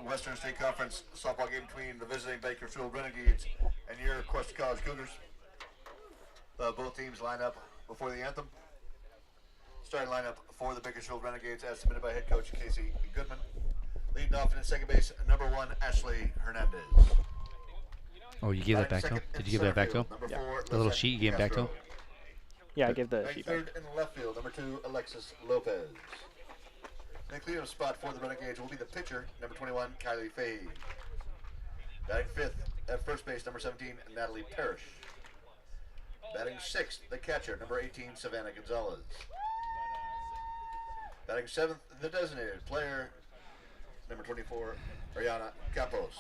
Western State Conference softball game between the visiting Bakersfield Renegades and your Cuesta College Cougars. Both teams line up before the anthem. Starting lineup for the Bakersfield Renegades as submitted by head coach Casey Goodman. Leading off in second base, number 1, Ashley Hernandez. Oh, you gave that back to him? Did you give that back to him? Yeah. The little sheet you gave back to him? Yeah, I gave the sheet back. Third in left field, number 2, Alexis Lopez. The cleanup spot for the Renegades will be the pitcher, number 21, Kylee Fahey. Batting fifth at first base, number 17, Natalie Parish. Batting sixth, the catcher, number 18, Savannah Gonzalez. Batting seventh, the designated player, number 24, Ariana Campos.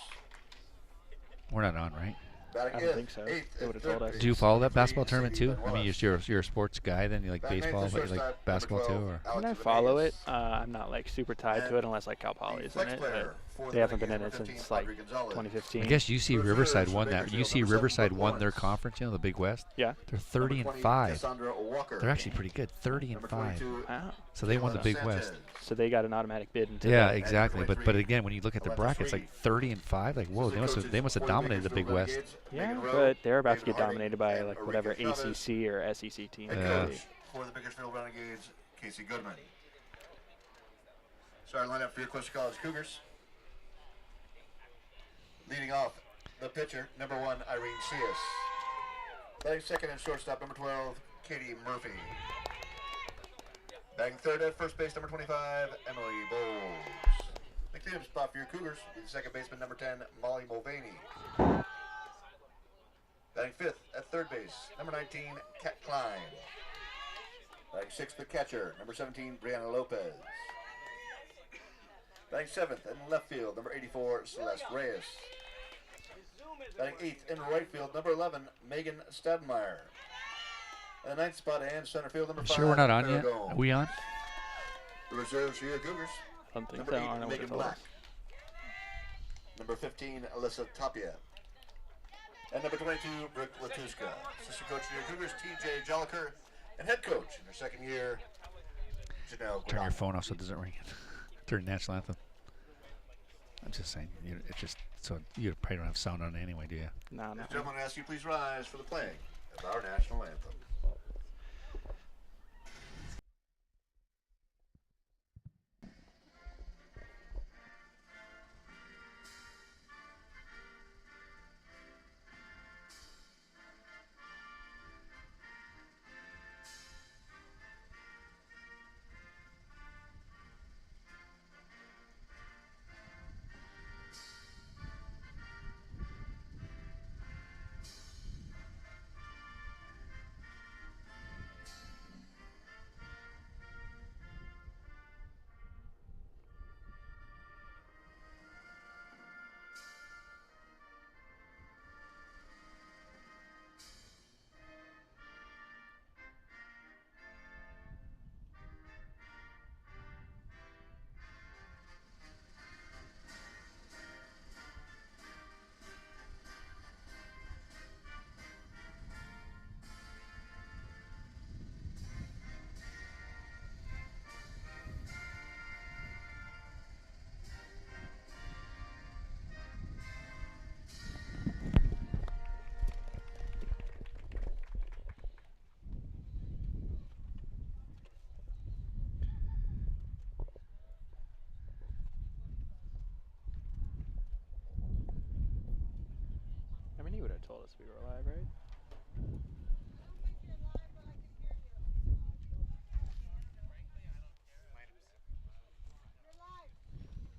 We're not on, right? I don't think so. They would have told us. Do you follow that basketball tournament too? I mean, you're a sports guy, then you like baseball, but you like basketball too, or? I mean, I follow it. I'm not like super tied to it unless like Cal Poly is in it. But they haven't been in it since like 2015. I guess UC Riverside won that. UC Riverside won their conference, the Big West. Yeah. They're 30-5. They're actually pretty good. 30-5. Wow. So they won the Big West. So they got an automatic bid into Yeah, exactly. But again, when you look at the brackets, like 30-5, like whoa, they must have dominated the Big West. Yeah, but they're about to get dominated by like whatever ACC or SEC team. For the Bakersfield Renegades, Casey Goodman. Starting lineup for your Cuesta College Cougars. Leading off, the pitcher, number 1, Irene Cias. Batting second and shortstop, number 12, Katie Murphy. Batting third at first base, number 25, Emily Boles. The cleanup spot for your Cougars, the second baseman, number 10, Mollie Mulvaney. Batting fifth at third base, number 19, Kat Klein. Batting sixth, the catcher, number 17, Brianna Lopez. Batting seventh in left field, number 84, Celeste Reyes. Batting eighth in right field, number 11, Megan Stadmeyer. And the ninth spot and center field, number 5. Sure we're not on yet? Are we on? The reserves for your Cougars. I don't think Number so. 8, Megan Black. Number 15, Alyssa Tapia. And number 22, Brooke Latuska. Assistant coach for your Cougars, TJ Joliker. And head coach in her second year, Janelle Turn your Guadagno. phone off so it doesn't ring. Turn national anthem. I'm just saying, it's just so you probably don't have sound on it anyway, do you? No. Gentlemen, I ask you please rise for the playing of our national anthem. I mean, he would have told us we were live, right?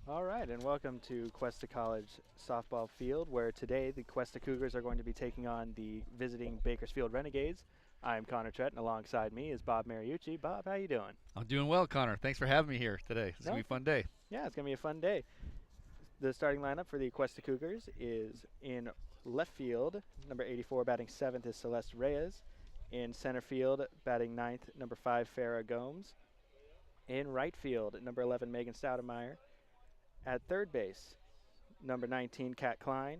All right, and welcome to Cuesta College softball field, where today the Cuesta Cougars are going to be taking on the visiting Bakersfield Renegades. I'm Connor Trett, and alongside me is Bob Mariucci. Bob, how you doing? I'm doing well, Connor. Thanks for having me here today. It's going to be a fun day. Yeah, it's going to be a fun day. The starting lineup for the Cuesta Cougars is in left field, number 84 batting 7th is Celeste Reyes. In center field, batting 9th, number 5, Farrah Gomes. In right field, number 11, Megan Stoudemeyer. At third base, number 19, Kat Klein.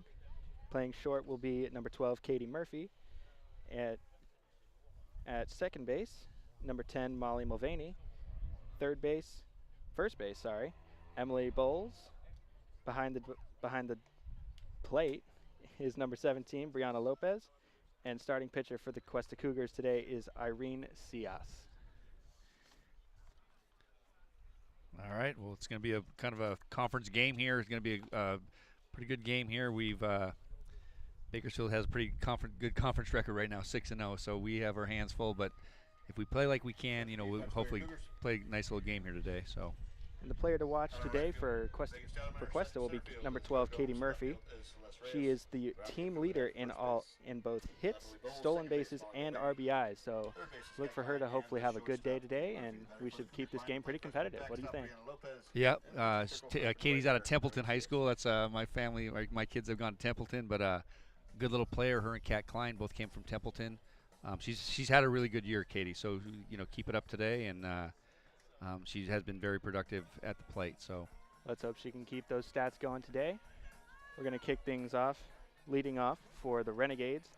Playing short will be number 12, Katie Murphy. At second base, number 10, Mollie Mulvaney. First base, Emily Boles. behind the plate is number 17, Brianna Lopez, and starting pitcher for the Cuesta Cougars today is Irene Cias. All right. Well, it's going to be a kind of a conference game here. It's going to be a pretty good game here. Bakersfield has a pretty good conference record right now, 6-0. So we have our hands full. But if we play like we can, we'll hopefully play a nice little game here today. So. And the player to watch today for Cuesta will be number 12, Katie Murphy. She is the team leader in both hits, stolen bases, and RBIs. So look for her to hopefully have a good day today, and we should keep this game pretty competitive. What do you think? Yeah, Katie's out of Templeton High School. That's my family. My kids have gone to Templeton, but good little player. Her and Kat Klein both came from Templeton. She's had a really good year, Katie. So keep it up today, and she has been very productive at the plate. So let's hope she can keep those stats going today. We're going to kick things off. Leading off for the Renegades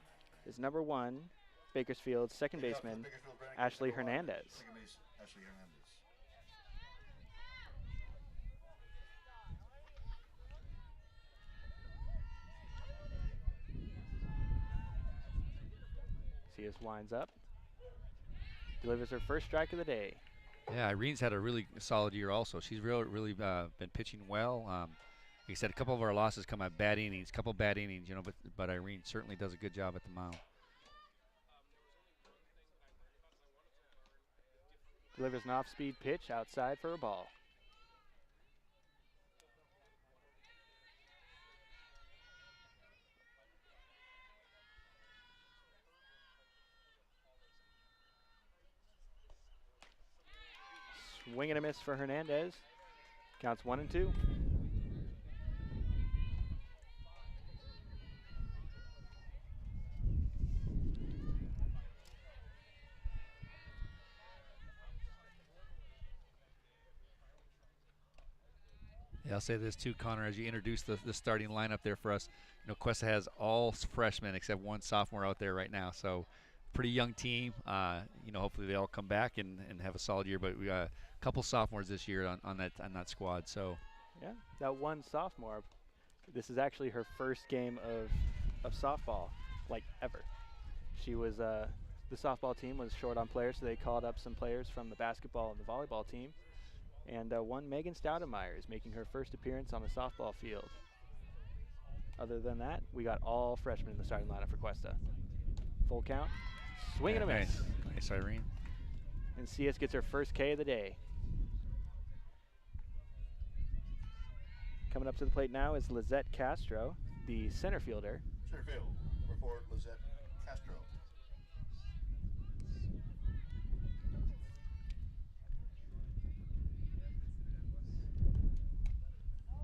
is number 1, Bakersfield's second baseman, Ashley Hernandez. Cias winds up, delivers her first strike of the day. Yeah, Irene's had a really solid year also. She's really been pitching well. Like I said, a couple of our losses come at bad innings, but Irene certainly does a good job at the mound. Delivers an off-speed pitch outside for a ball. Swing and a miss for Hernandez. Counts 1-2. Yeah, I'll say this too, Connor, as you introduce the starting lineup there for us. Cuesta has all freshmen except one sophomore out there right now, so pretty young team. Hopefully they all come back and have a solid year. But we got a couple sophomores this year on that squad. So yeah, that one sophomore. This is actually her first game of softball, like ever. She was the softball team was short on players, so they called up some players from the basketball and the volleyball team. And one Megan Stoudemeyer is making her first appearance on the softball field. Other than that, we got all freshmen in the starting lineup for Cuesta. Full count, swing and a miss. Nice, Irene. And Cias gets her first K of the day. Coming up to the plate now is Lisette Castro, the center fielder. Center field, number 4, Lisette Castro.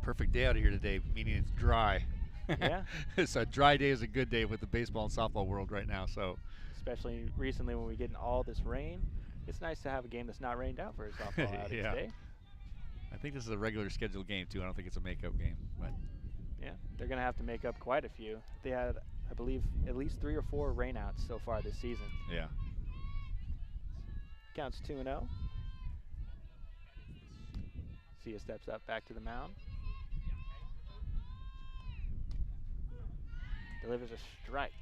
Perfect day out of here today, meaning it's dry. Yeah. It's a dry day is a good day with the baseball and softball world right now. So, especially recently when we get all this rain, it's nice to have a game that's not rained out for a softball outing today. I think this is a regular scheduled game too. I don't think it's a makeup game, but yeah, they're going to have to make up quite a few. They had, I believe, at least 3 or 4 rainouts so far this season. Yeah. Counts 2-0. Cias steps up back to the mound. Delivers a strike.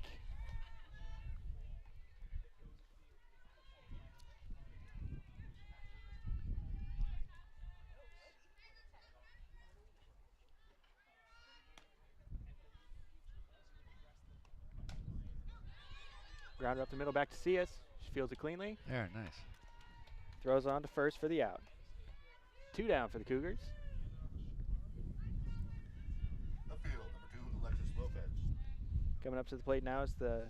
Grounder up the middle back to Cias. She fields it cleanly. Yeah, nice. Throws on to first for the out. 2 down for the Cougars. Coming up to the plate now is the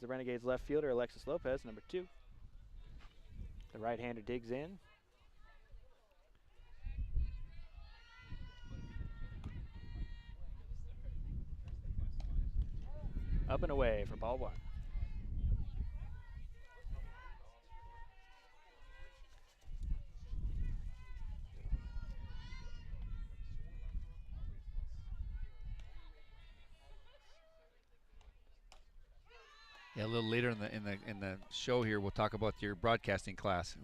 Renegades left fielder, Alexis Lopez, number 2. The right-hander digs in. Up and away for ball 1. Yeah, a little later in the show here, we'll talk about your broadcasting class.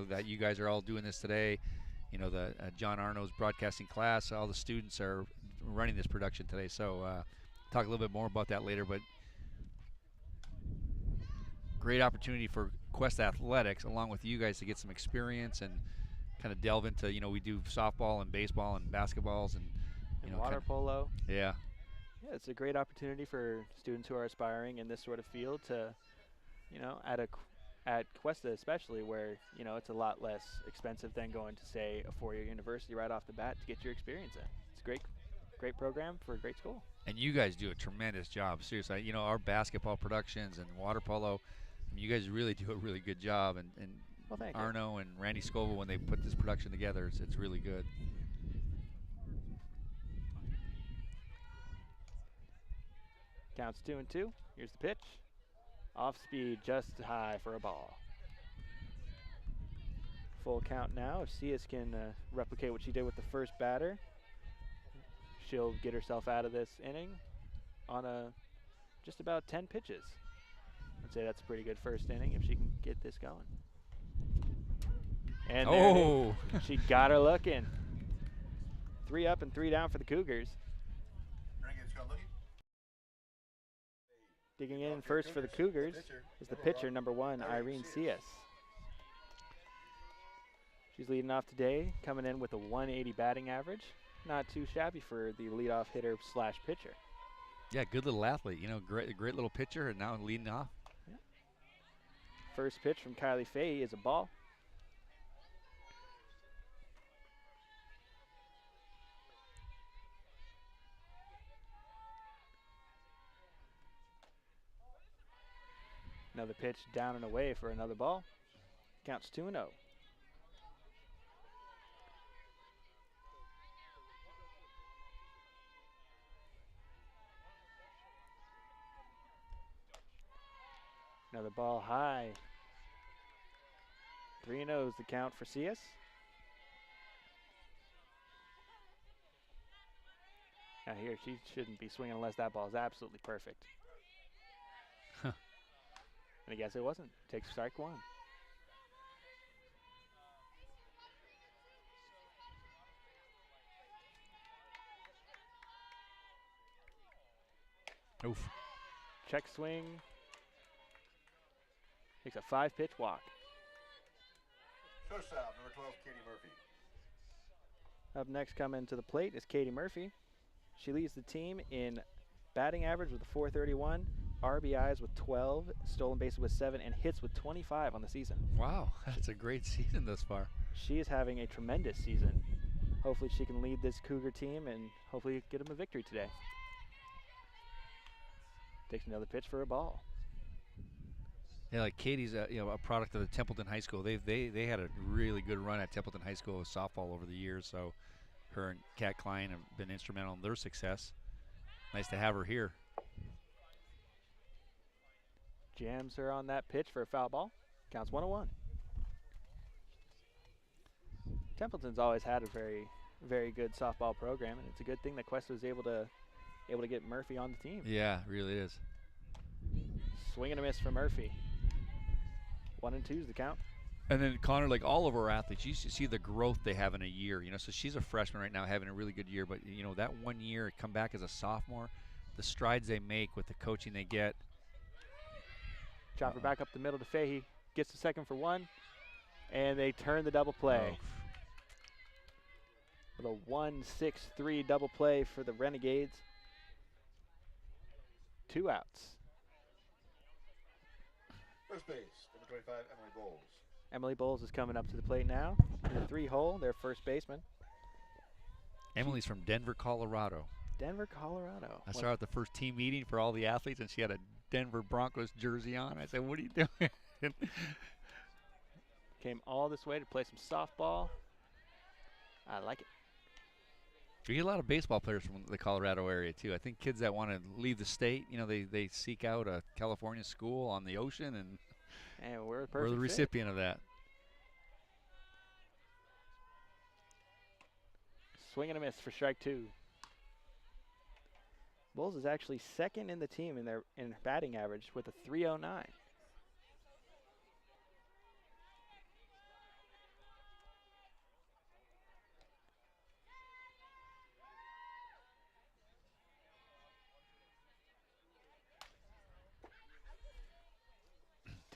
That you guys are all doing this today. The John Arno's broadcasting class. All the students are running this production today. So talk a little bit more about that later. But great opportunity for Cuesta Athletics, along with you guys, to get some experience and kind of delve into, we do softball and baseball and basketballs and water polo. Yeah. Yeah, it's a great opportunity for students who are aspiring in this sort of field to, at Cuesta especially, where it's a lot less expensive than going to, say, a four-year university right off the bat to get your experience in. It's a great program for a great school. And you guys do a tremendous job. Seriously, our basketball productions and water polo, you guys really do a really good job. And well, thank Arno and Randy Scoville, when they put this production together, it's really good. Counts 2-2. Here's the pitch. Off speed, just high for a ball. Full count now. If Cias can replicate what she did with the first batter, she'll get herself out of this inning on just about 10 pitches. I'd say that's a pretty good first inning if she can get this going. And she got her looking. 3 up and 3 down for the Cougars. Digging in first for the Cougars is the pitcher, number 1, Irene Cias. She's leading off today, coming in with a 180 batting average. Not too shabby for the leadoff hitter / pitcher. Yeah, good little athlete. Great little pitcher, and now leading off. Yeah. First pitch from Kylee Fahey is a ball. Another pitch down and away for another ball. Counts 2-0. Another ball high. 3-0 is the count for Cias. Now here, she shouldn't be swinging unless that ball is absolutely perfect. And I guess it wasn't. Takes strike 1. Oof. Check swing. Takes a 5-pitch walk. Shortstop, number 12, Katie Murphy. Up next, coming to the plate is Katie Murphy. She leads the team in batting average with a .431, RBIs with 12, stolen bases with 7, and hits with 25 on the season. Wow, that's a great season thus far. She is having a tremendous season. Hopefully she can lead this Cougar team and hopefully get them a victory today. Takes another pitch for a ball. Yeah, like Katie's a product of the Templeton High School. They had a really good run at Templeton High School with softball over the years. So her and Kat Klein have been instrumental in their success. Nice to have her here. Jams her on that pitch for a foul ball. Counts 1-1. Templeton's always had a very, very good softball program, and it's a good thing that Cuesta was able to get Murphy on the team. Yeah, it really is. Swing and a miss for Murphy. 1-2 is the count. And then Connor, like all of our athletes, you see the growth they have in a year. So she's a freshman right now, having a really good year. But that 1 year, come back as a sophomore, the strides they make with the coaching they get. Chopper back up the middle to Fahey. Gets to second for 1, and they turn the double play. With a 1-6-3 double play for the Renegades. 2 outs. First base, number 25, Emily Boles. Emily Boles is coming up to the plate now. In the 3-hole, their first baseman. Emily's from Denver, Colorado. Denver, Colorado. I saw her at the first team meeting for all the athletes, and she had a Denver Broncos jersey on. I said, "What are you doing?" Came all this way to play some softball. I like it. We get a lot of baseball players from the Colorado area too. I think kids that want to leave the state, they seek out a California school on the ocean, and we're the recipient of that. Swing and a miss for strike 2. Bulls is actually second in the team in batting average with a .309.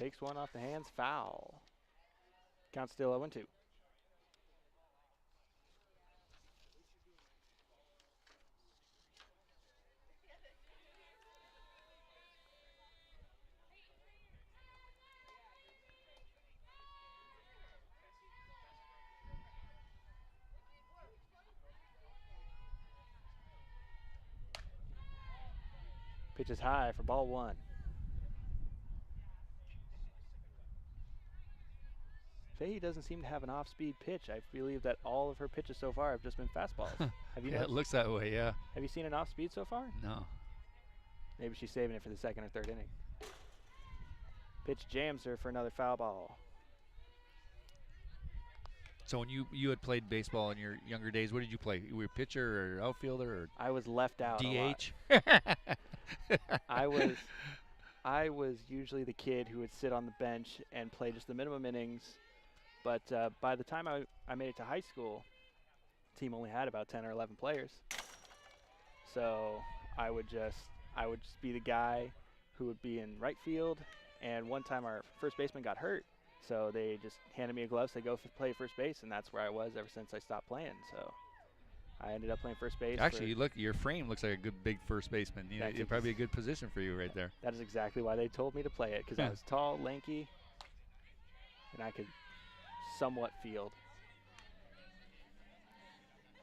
takes one off the hands, foul. Count still 0-2. Pitch is high for ball 1. Fahey doesn't seem to have an off-speed pitch. I believe that all of her pitches so far have just been fastballs. Have you Yeah, it looks that way, yeah. Have you seen an off-speed so far? No. Maybe she's saving it for the second or third inning. Pitch jams her for another foul ball. So when you had played baseball in your younger days, what did you play? You were a pitcher or outfielder or I was left out a lot. DH? I was usually the kid who would sit on the bench and play just the minimum innings. But by the time I made it to high school, the team only had about 10 or 11 players. So I would just be the guy who would be in right field. And one time our first baseman got hurt, so they just handed me a glove, said go play first base, and that's where I was ever since I stopped playing. So I ended up playing first base. Actually, your frame looks like a good big first baseman. You know, it'd probably be a good position for you right there. That is exactly why they told me to play it, because I was tall, lanky, and I could somewhat field.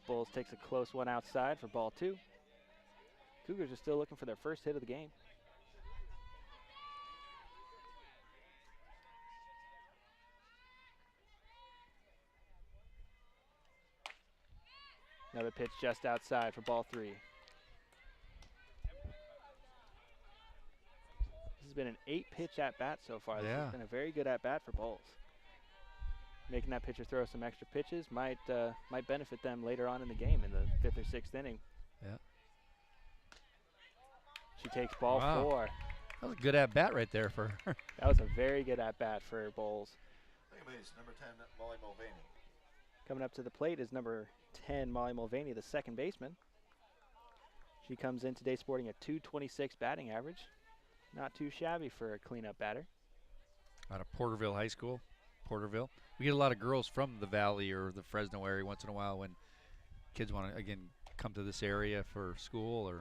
Bulls takes a close one outside for ball 2. Cougars are still looking for their first hit of the game. Another pitch just outside for ball 3. This has been an 8-pitch at-bat so far. This has been a very good at-bat for Bulls. Making that pitcher throw some extra pitches might benefit them later on in the game in the 5th or 6th inning. Yeah. She takes ball 4. That was a good at-bat right there for her. That was a very good at-bat for Bulls. Number 10, Mollie Mulvaney. Coming up to the plate is number 10, Mollie Mulvaney, the second baseman. She comes in today sporting a .226 batting average. Not too shabby for a cleanup batter. Out of Porterville High School, Porterville. We get a lot of girls from the Valley or the Fresno area once in a while when kids want to, again, come to this area for school.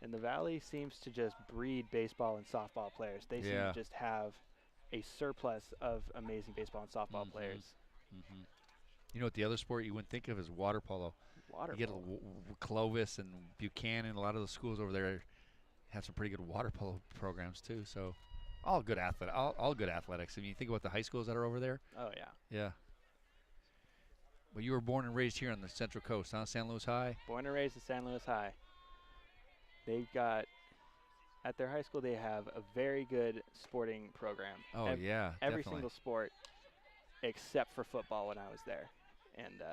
And the Valley seems to just breed baseball and softball players. They seem to just have a surplus of amazing baseball and softball players. Mm-hmm. You know what the other sport you wouldn't think of is water polo. Water you polo. Get Clovis and Buchanan, a lot of the schools over there have some pretty good water polo programs too. So all good athletics. I mean, you think about the high schools that are over there. Oh, yeah. Yeah. Well, you were born and raised here on the Central Coast, huh? San Luis High? Born and raised at San Luis High. They've got, at their high school, they have a very good sporting program. Oh, yeah, every definitely. single sport except for football when I was there. And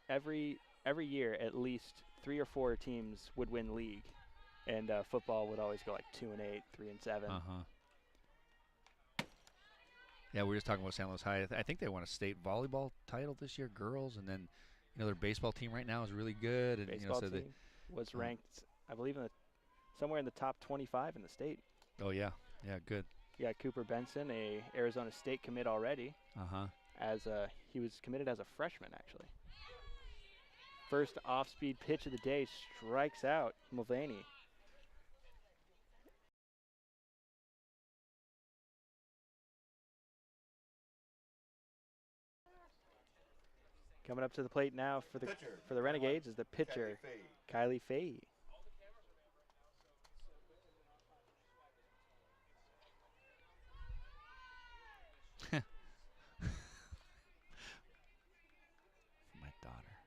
every year, at least 3 or 4 teams would win league. And football would always go like 2-8, 3-7. Yeah, we were just talking about San Luis High. I think they won a state volleyball title this year, girls, and then their baseball team right now is really good. And baseball team was ranked, I believe, somewhere in the top 25 in the state. Oh yeah, good. You got Cooper Benson, a Arizona State commit already. He was committed as a freshman actually. First off-speed pitch of the day strikes out Mulvaney. Coming up to the plate now for the Renegades is the pitcher, Kylee Fahey. My daughter.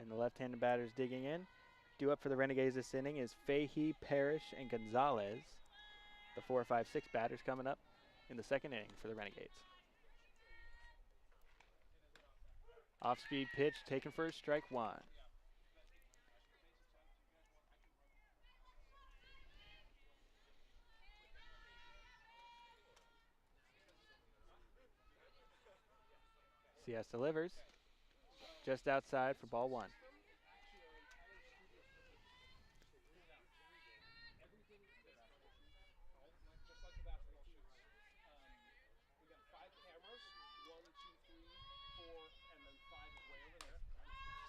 And the left-handed batters digging in. Due up for the Renegades this inning is Fahey, Parish, and Gonzalez. The 4, 5, 6 batters coming up in the second inning for the Renegades. Off-speed pitch taken for strike 1. CS delivers. just outside for ball one.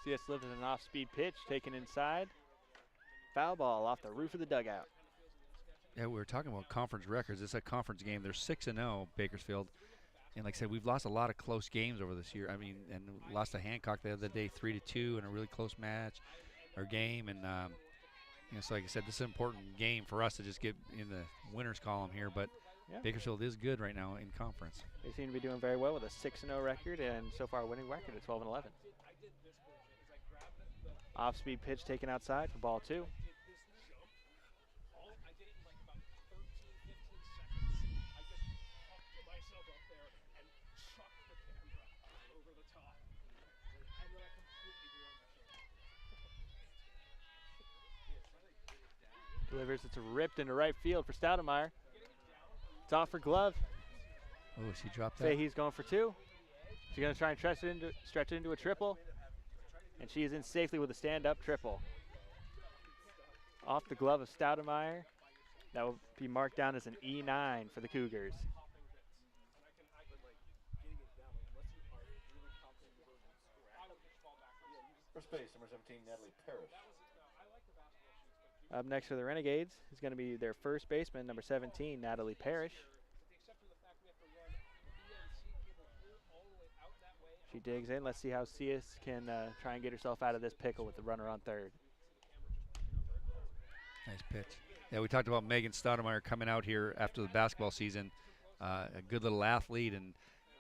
CS Lopez an off-speed pitch taken inside. Foul ball off the roof of the dugout. Yeah, we were talking about conference records. It's a conference game. They're 6-0, Bakersfield. And like I said, we've lost a lot of close games over this year. I mean, and lost to Hancock the other day 3-2 in a really close match or game. And, so like I said, this is an important game for us to just get in the winners column here. But yeah, Bakersfield is good right now in conference. They seem to be doing very well with a 6-0 record and so far a winning record at 12-11. Off-speed pitch taken outside for ball two. Delivers, it's ripped into right field for Stoudemire. It's off for glove. Oh, she dropped that. Fahey's going for two. She's going to try and stretch it into a triple. And she is in safely with a stand-up triple. Off the glove of Stoudemire. That will be marked down as an E9 for the Cougars. First base, number 17, Natalie Parish. Up next for the Renegades is going to be their first baseman, number 17, Natalie Parish. She digs in. Let's see how CS can try and get herself out of this pickle with the runner on third. Nice pitch. Yeah, we talked about Megan Stoudemire coming out here after the basketball season. A good little athlete and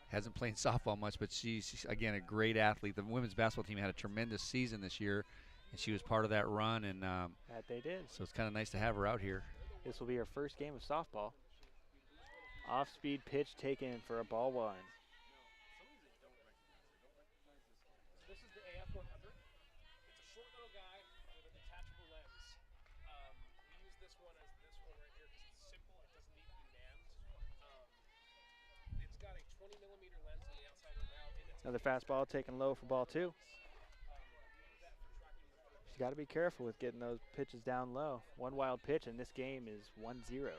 hasn't played softball much, but she's, again, a great athlete. The women's basketball team had a tremendous season this year, and she was part of that run. And that they did. So it's kind of nice to have her out here. This will be her first game of softball. Off-speed pitch taken for a ball one. Another fastball taken low for ball two. She's got to be careful with getting those pitches down low. One wild pitch, and this game is 1-0.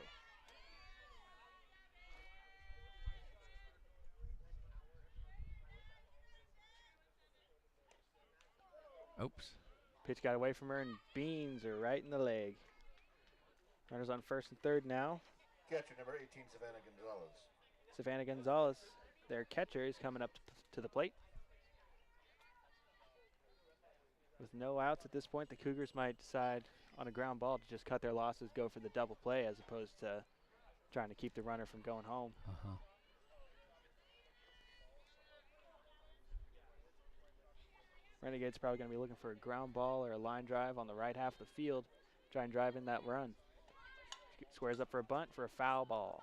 Oops. Pitch got away from her, and beans her right in the leg. Runners on first and third now. Catcher, number 18, Savannah Gonzalez. Savannah Gonzalez, their catcher, is coming up to the plate. With no outs at this point, the Cougars might decide on a ground ball to just cut their losses, go for the double play, as opposed to trying to keep the runner from going home. Renegades probably going to be looking for a ground ball or a line drive on the right half of the field, try and drive in that run. Squares up for a bunt for a foul ball.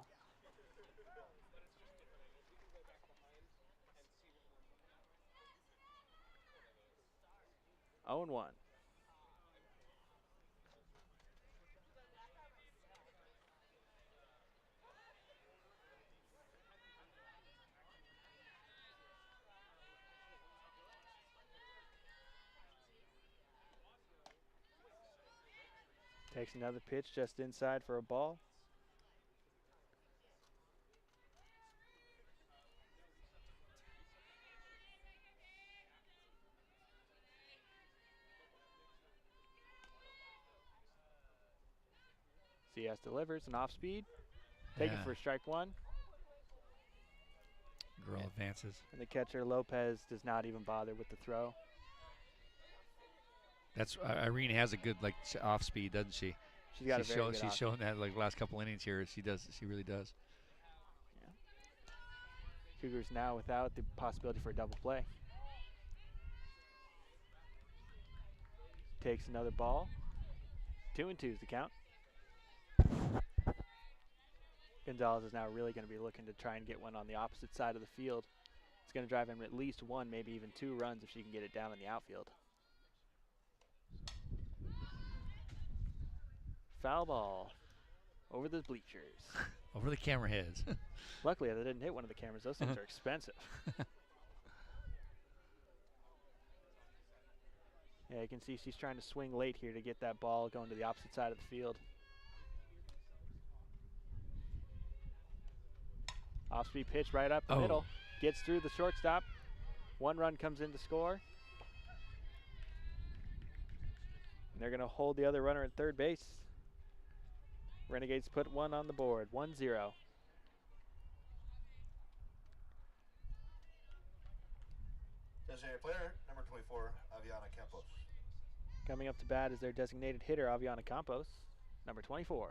Oh, and 1. Takes another pitch just inside for a ball. CS delivers an off speed. Taken for strike one. Girl advances. And the catcher Lopez does not even bother with the throw. That's Irene has a good off speed, doesn't she? She's got a very good She's shown that last couple innings here. She does. She really does. Yeah. Cougars now without the possibility for a double play. Takes another ball. 2-2 is the count. Gonzalez is now really going to be looking to try and get one on the opposite side of the field. It's going to drive him at least one, maybe even 2 runs if she can get it down in the outfield. Foul ball over the bleachers. Over the camera heads. Luckily, they didn't hit one of the cameras. Those things are expensive. Yeah, you can see she's trying to swing late here to get that ball going to the opposite side of the field. Off-speed pitch right up the middle. Gets through the shortstop. 1 run comes in to score. And they're going to hold the other runner at third base. Renegades put 1 on the board, 1-0. Designated player, number 24, Aviana Campos. Coming up to bat is their designated hitter, Aviana Campos, number 24.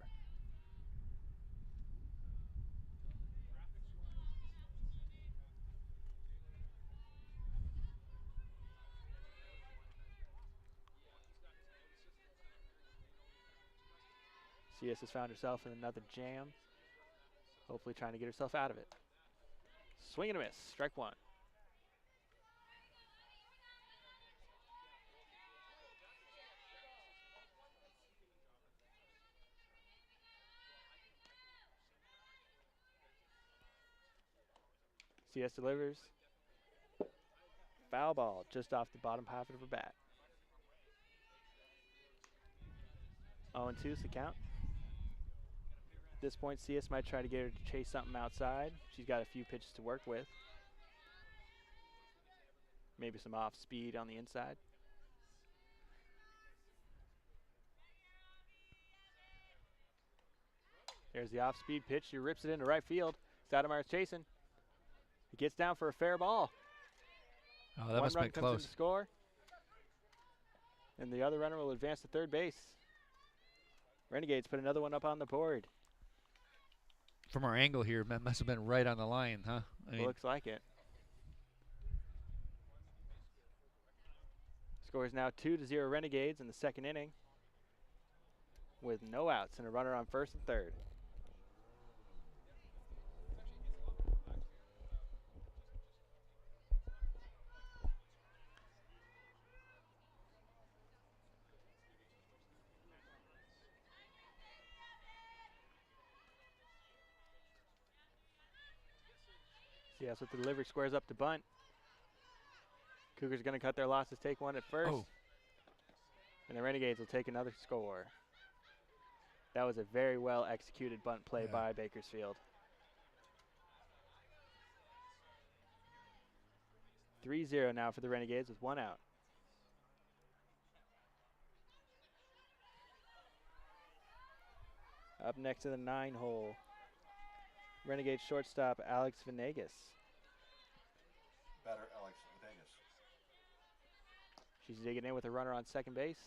CS has found herself in another jam. Hopefully trying to get herself out of it. Swing and a miss, strike 1. CS delivers. Foul ball just off the bottom half of her bat. 0-2 is the count. At this point, CS might try to get her to chase something outside. She's got a few pitches to work with. Maybe some off speed on the inside. There's the off speed pitch. She rips it into right field. Stoudemeier's chasing. He gets down for a fair ball. Oh, that must have been close. 1 run comes in to score. And the other runner will advance to third base. Renegades put another one up on the board. From our angle here, that must have been right on the line, huh? I mean, Looks like it. Score is now 2-0 Renegades in the second inning, with no outs and a runner on first and third. CS with the delivery, squares up to bunt. Cougars going to cut their losses, take 1 at first. And the Renegades will take another score. That was a very well executed bunt play by Bakersfield. 3-0 now for the Renegades with 1 out. Up next to the 9-hole. Renegade shortstop Alex Venegas. Batter Alex Venegas. She's digging in with a runner on second base.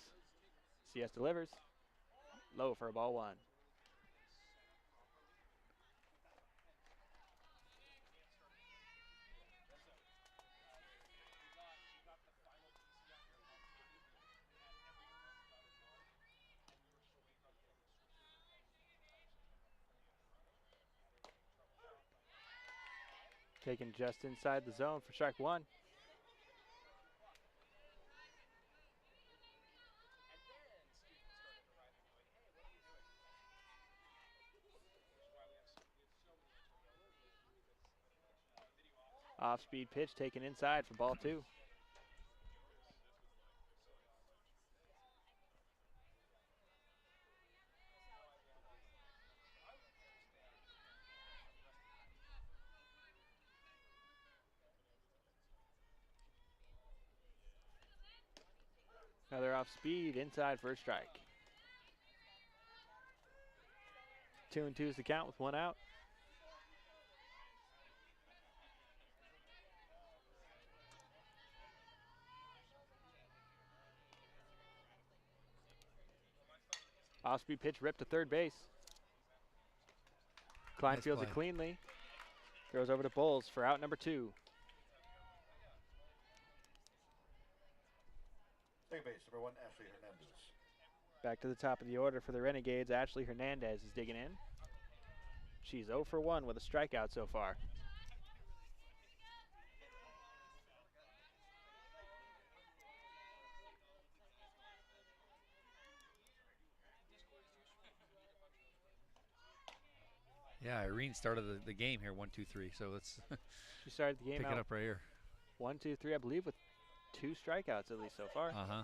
CS delivers. Low for a ball 1. Taken just inside the zone for strike 1. Off-speed pitch taken inside for ball 2. Another off speed inside for a strike. 2-2 is the count with 1 out. Off speed pitch ripped to third base. Klein fields it cleanly. Throws over to Boles for out number 2. Second base, number 1, Ashley Hernandez. Back to the top of the order for the Renegades. Ashley Hernandez is digging in. She's 0 for 1 with a strikeout so far. Yeah, Irene started the game here, 1, 2, 3. So let's She started the game pick out it up right here. 1, 2, 3, I believe, with 2 strikeouts at least so far. Uh-huh.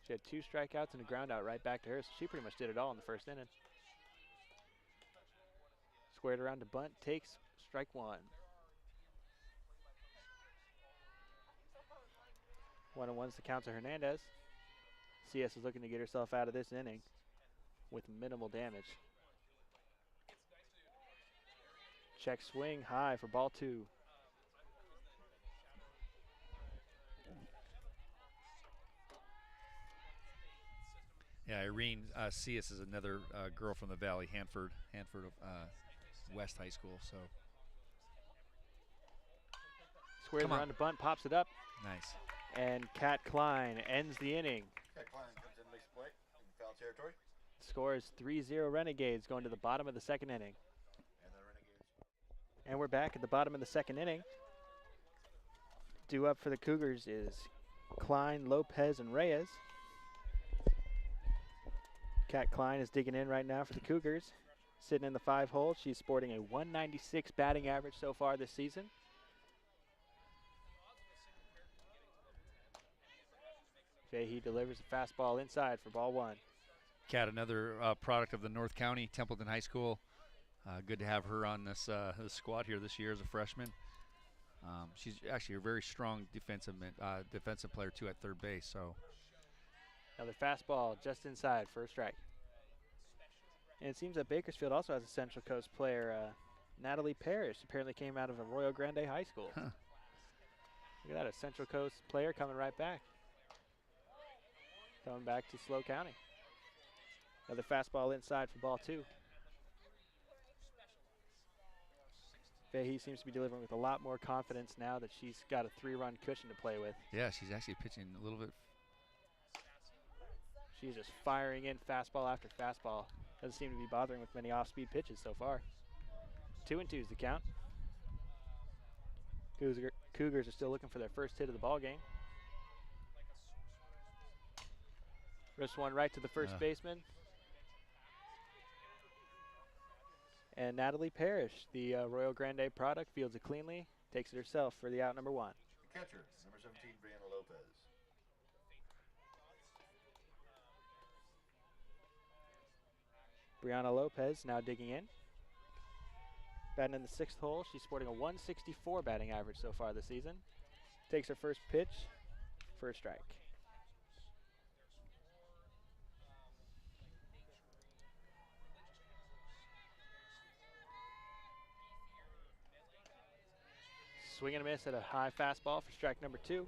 She had 2 strikeouts and a ground out right back to her, so she pretty much did it all in the first inning. Squared around to bunt, takes strike 1. 1-1's the count to Hernandez. CS is looking to get herself out of this inning with minimal damage. Check swing high for ball 2. Yeah, Irene CS is another girl from the Valley, Hanford West High School. So Squares around to bunt, pops it up. Nice. And Kat Klein ends the inning. Kat Klein comes in, makes a play in foul territory. Score is 3-0 Renegades going to the bottom of the 2nd inning. And the Renegades. And we're back at the bottom of the 2nd inning. Due up for the Cougars is Klein, Lopez, and Reyes. Kat Klein is digging in right now for the Cougars. Sitting in the 5 hole. She's sporting a 196 batting average so far this season. Fahey delivers a fastball inside for ball 1. Kat, another product of the North County Templeton High School. Good to have her on this squad here this year as a freshman. She's actually a very strong defensive player too at third base. So another fastball just inside for a strike. And it seems that Bakersfield also has a Central Coast player, Natalie Parish, apparently came out of a Arroyo Grande High School. Huh. Look at that, a Central Coast player coming right back. Coming back to Slow County. Another fastball inside for ball 2. Fahey seems to be delivering with a lot more confidence now that she's got a 3-run cushion to play with. Yeah, she's actually pitching a little bit. She's just firing in fastball after fastball. Doesn't seem to be bothering with many off-speed pitches so far. 2-2 is the count. Cougars are still looking for their first hit of the ball game. Wrist one right to the first baseman. And Natalie Parish, the Arroyo Grande product, fields it cleanly, takes it herself for the out number 1. The catcher, number 17, Brianna Lopez. Brianna Lopez now digging in. Batting in the 6th hole. She's sporting a 164 batting average so far this season. Takes her first pitch for a strike. Swing and a miss at a high fastball for strike number 2.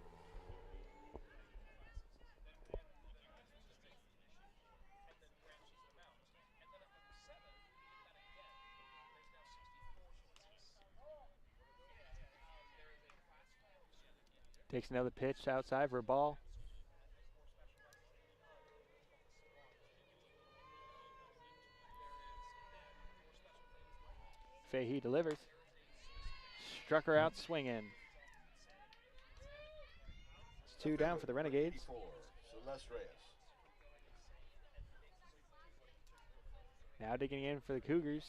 Takes another pitch outside for a ball. Fahey delivers. Struck her out swinging. It's 2 down for the Renegades. Celeste Reyes. Now digging in for the Cougars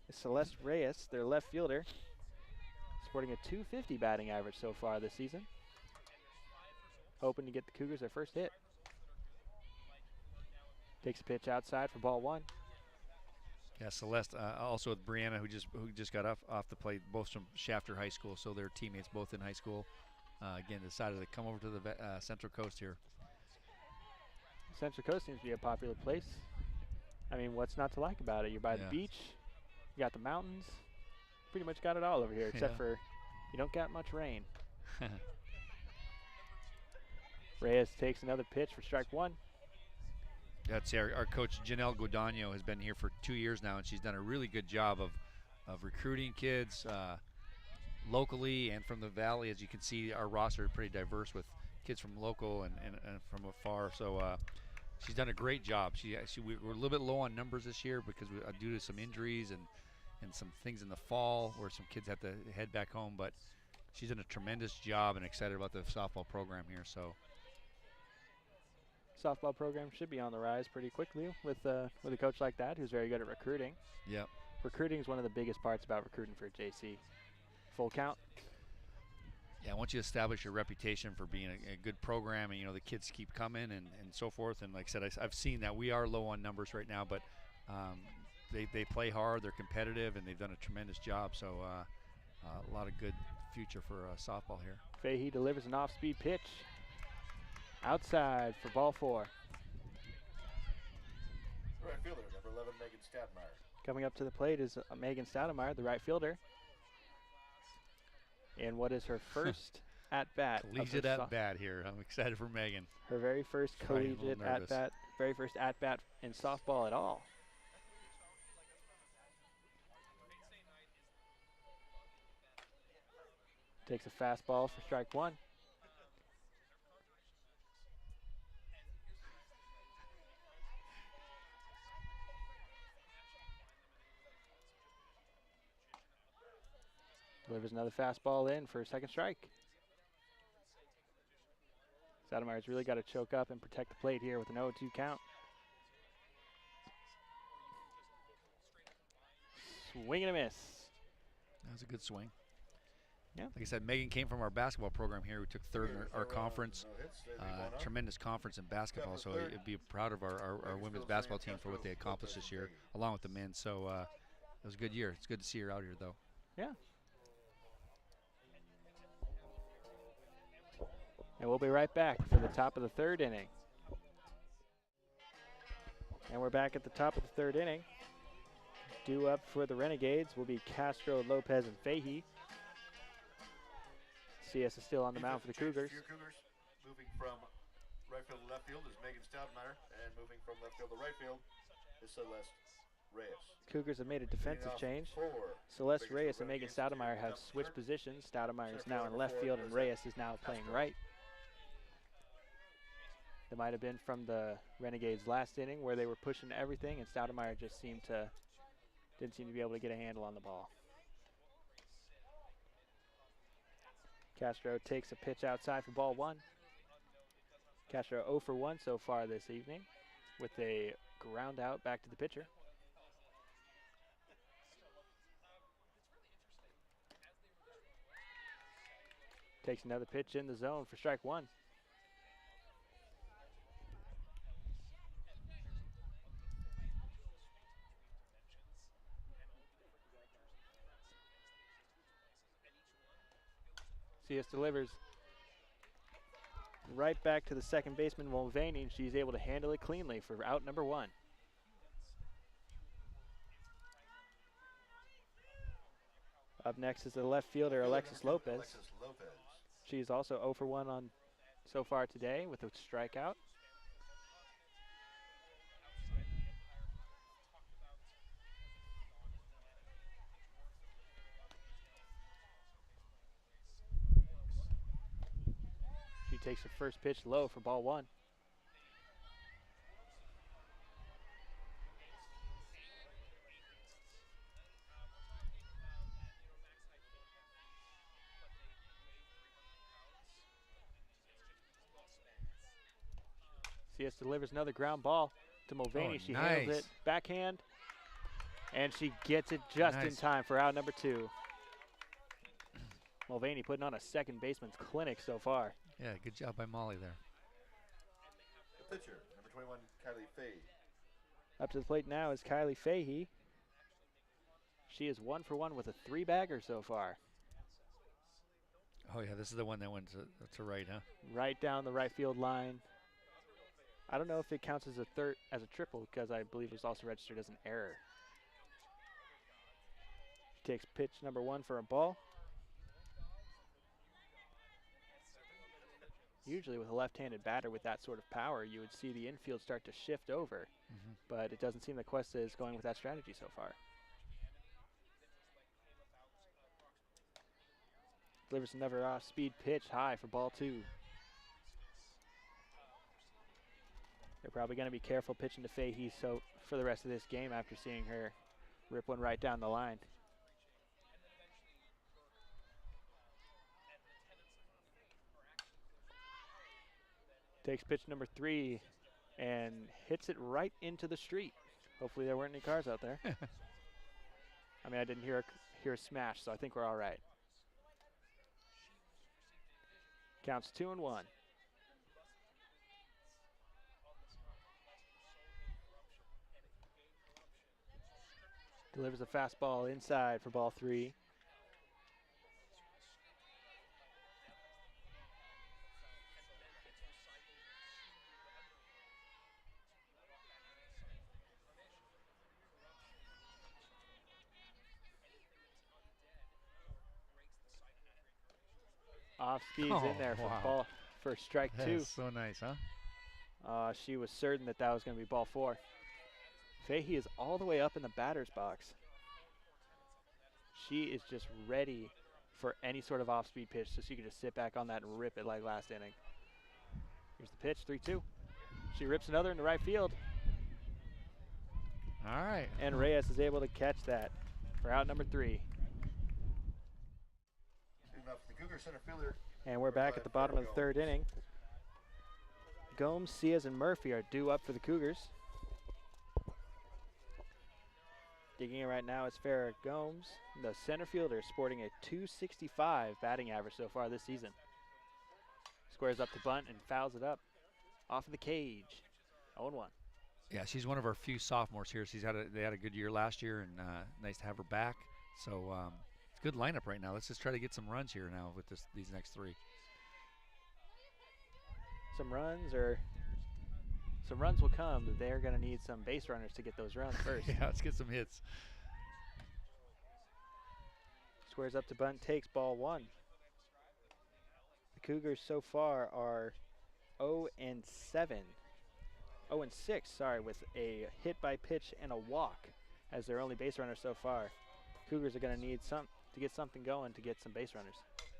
is Celeste Reyes, their left fielder, sporting a 250 batting average so far this season. Hoping to get the Cougars their first hit. Takes a pitch outside for ball 1. Yeah, Celeste, also with Brianna, who just got off the plate, both from Shafter High School, so they're teammates both in high school. Again, decided to come over to the Central Coast here. Central Coast seems to be a popular place. I mean, what's not to like about it? You're by the beach, you got the mountains, pretty much got it all over here, except for you don't get much rain. Reyes takes another pitch for strike 1. That's our coach, Janelle Godano, has been here for 2 years now, and she's done a really good job of recruiting kids locally and from the Valley. As you can see, our roster is pretty diverse with kids from local and from afar. So she's done a great job. We're a little bit low on numbers this year because due to some injuries and some things in the fall where some kids have to head back home. But she's done a tremendous job and excited about the softball program here. So. Softball program should be on the rise pretty quickly with a coach like that who's very good at recruiting. Yep. Recruiting is one of the biggest parts about recruiting for JC. Full count. Yeah, once you establish your reputation for being a good program, and you know the kids keep coming and so forth, and like I said, I've seen that. We are low on numbers right now, but they play hard, they're competitive, and they've done a tremendous job. So a lot of good future for softball here. Fahey delivers an off-speed pitch. Outside for ball 4. Right fielder, number 11, Megan Stadmeyer. Coming up to the plate is Megan Stoudemire, the right fielder. And what is her first at-bat? Collegiate at-bat here. I'm excited for Megan. Her very first collegiate at-bat, very first at-bat in softball at all. Takes a fastball for strike 1. Delivers another fastball in for a second strike. Stoudemire's really got to choke up and protect the plate here with an 0-2 count. Swing and a miss. That was a good swing. Yeah. Like I said, Megan came from our basketball program here. We took third in our conference. Tremendous conference in basketball, so it'd be proud of our women's basketball team for what they accomplished this year, along with the men. So it was a good year. It's good to see her out here, though. Yeah. And we'll be right back for the top of the 3rd inning. And we're back at the top of the 3rd inning. Due up for the Renegades will be Castro, Lopez, and Fahey. CS is still on the mound for the Cougars. Moving from right field to left field is Megan Stoudemire, and moving from left field to right field is Celeste Reyes. Cougars have made a defensive change. Celeste Reyes and Megan Stoudemire have switched positions. Stoudemire is now in left field, and Reyes is now playing right. That might have been from the Renegades last inning where they were pushing everything, and Stoudemire just didn't seem to be able to get a handle on the ball. Castro takes a pitch outside for ball 1. Castro 0 for 1 so far this evening with a ground out back to the pitcher. Takes another pitch in the zone for strike 1. CS delivers right back to the second baseman, Mulvaney, and she's able to handle it cleanly for out number 1. Up next is the left fielder, Alexis Lopez. She's also 0 for 1 on so far today with a strikeout. She takes her first pitch low for ball 1. CS delivers another ground ball to Mulvaney. She handles it backhand, and she gets it just in time for out number 2. Mulvaney putting on a second baseman's clinic so far. Yeah, good job by Mollie there. The pitcher, number 21, Kylee Fahey. Up to the plate now is Kylee Fahey. She is 1 for 1 with a 3-bagger so far. Oh yeah, this is the one that went to right, huh? Right down the right field line. I don't know if it counts as a triple because I believe it was also registered as an error. She takes pitch number 1 for a ball. Usually with a left-handed batter with that sort of power, you would see the infield start to shift over, but it doesn't seem that Cuesta is going with that strategy so far. Delivers another off-speed pitch high for ball 2. They're probably going to be careful pitching to Fahey for the rest of this game after seeing her rip one right down the line. Takes pitch number 3 and hits it right into the street. Hopefully there weren't any cars out there. I mean, I didn't hear a smash, so I think we're all right. Counts 2-1. Delivers a fastball inside for ball 3. Off speeds in there for strike 2. That's so nice, huh? She was certain that that was going to be ball 4. Fahey is all the way up in the batter's box. She is just ready for any sort of off-speed pitch, so she can just sit back on that and rip it like last inning. Here's the pitch, 3-2. She rips another into right field. All right. And Reyes is able to catch that for out number 3. And we're back at the bottom of the 3rd inning. Gomes, Ciaz, and Murphy are due up for the Cougars. Digging in right now is Farrah Gomes, the center fielder, sporting a .265 batting average so far this season. Squares up to bunt and fouls it up off of the cage. 0-1. Yeah, she's one of our few sophomores here. They had a good year last year, and nice to have her back. So it's a good lineup right now. Let's just try to get some runs here now with these next 3. Some runs will come, but they're going to need some base runners to get those runs first. Yeah, let's get some hits. Squares up to bunt, takes ball 1. The Cougars so far are 0-7. 0-6, sorry, with a hit by pitch and a walk as their only base runner so far. Cougars are going to need to get something going to get some base runners.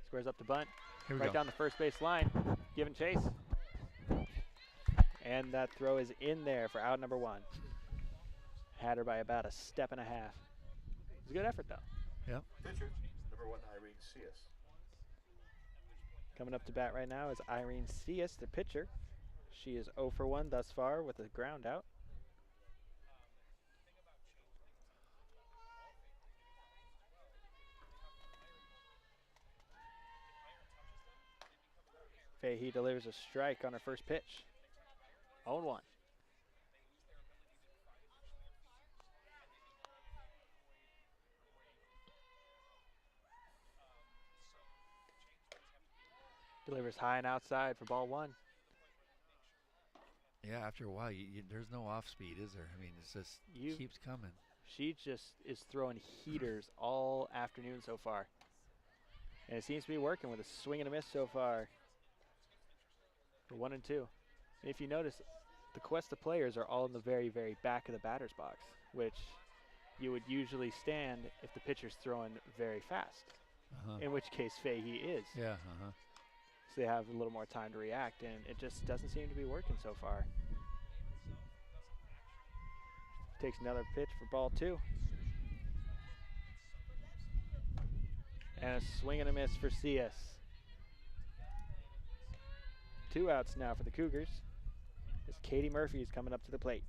Squares up to bunt, right down the first base line, giving chase. And that throw is in there for out number 1. Had her by about a step and a half. It was a good effort, though. Yep. Pitcher, number 1, Irene Ciaz. Coming up to bat right now is Irene Ciaz, the pitcher. She is 0 for 1 thus far with a ground out. Fahey delivers a strike on her first pitch. 0-1. Delivers high and outside for ball 1. Yeah, after a while, there's no off speed, is there? I mean, it's just keeps coming. She just is throwing heaters all afternoon so far. And it seems to be working with a swing and a miss so far for 1 and 2. And if you notice, the Cuesta players are all in the very, very back of the batter's box, which you would usually stand if the pitcher's throwing very fast, in which case Fahey is. Yeah, So they have a little more time to react, and it just doesn't seem to be working so far. Takes another pitch for ball 2. And a swing and a miss for Ciaz. 2 outs now for the Cougars, as Katie Murphy is coming up to the plate.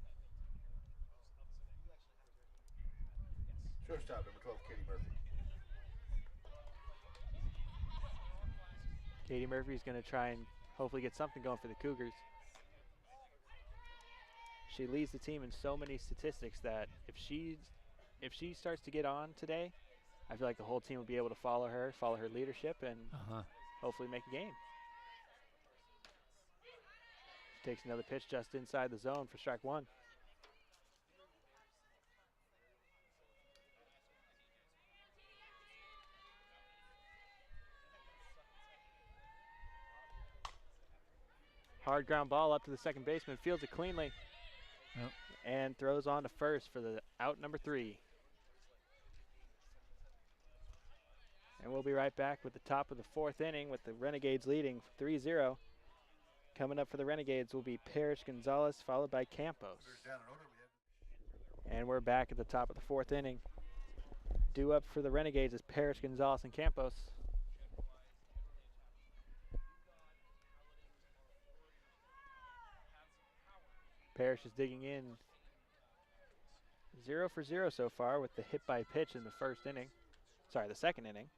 Shortstop, number 12, Katie Murphy. Katie Murphy is going to try and hopefully get something going for the Cougars. She leads the team in so many statistics that if she starts to get on today, I feel like the whole team will be able to follow her leadership, and hopefully make a game. Takes another pitch just inside the zone for strike 1. Hard ground ball up to the second baseman, fields it cleanly. Yep. And throws on to first for the out number 3. And we'll be right back with the top of the 4th inning with the Renegades leading 3-0. Coming up for the Renegades will be Parish Gonzalez, followed by Campos. And we're back at the top of the 4th inning. Due up for the Renegades is Parish Gonzalez and Campos. Parish is digging in. 0 for 0 so far with the hit by pitch in the the second inning.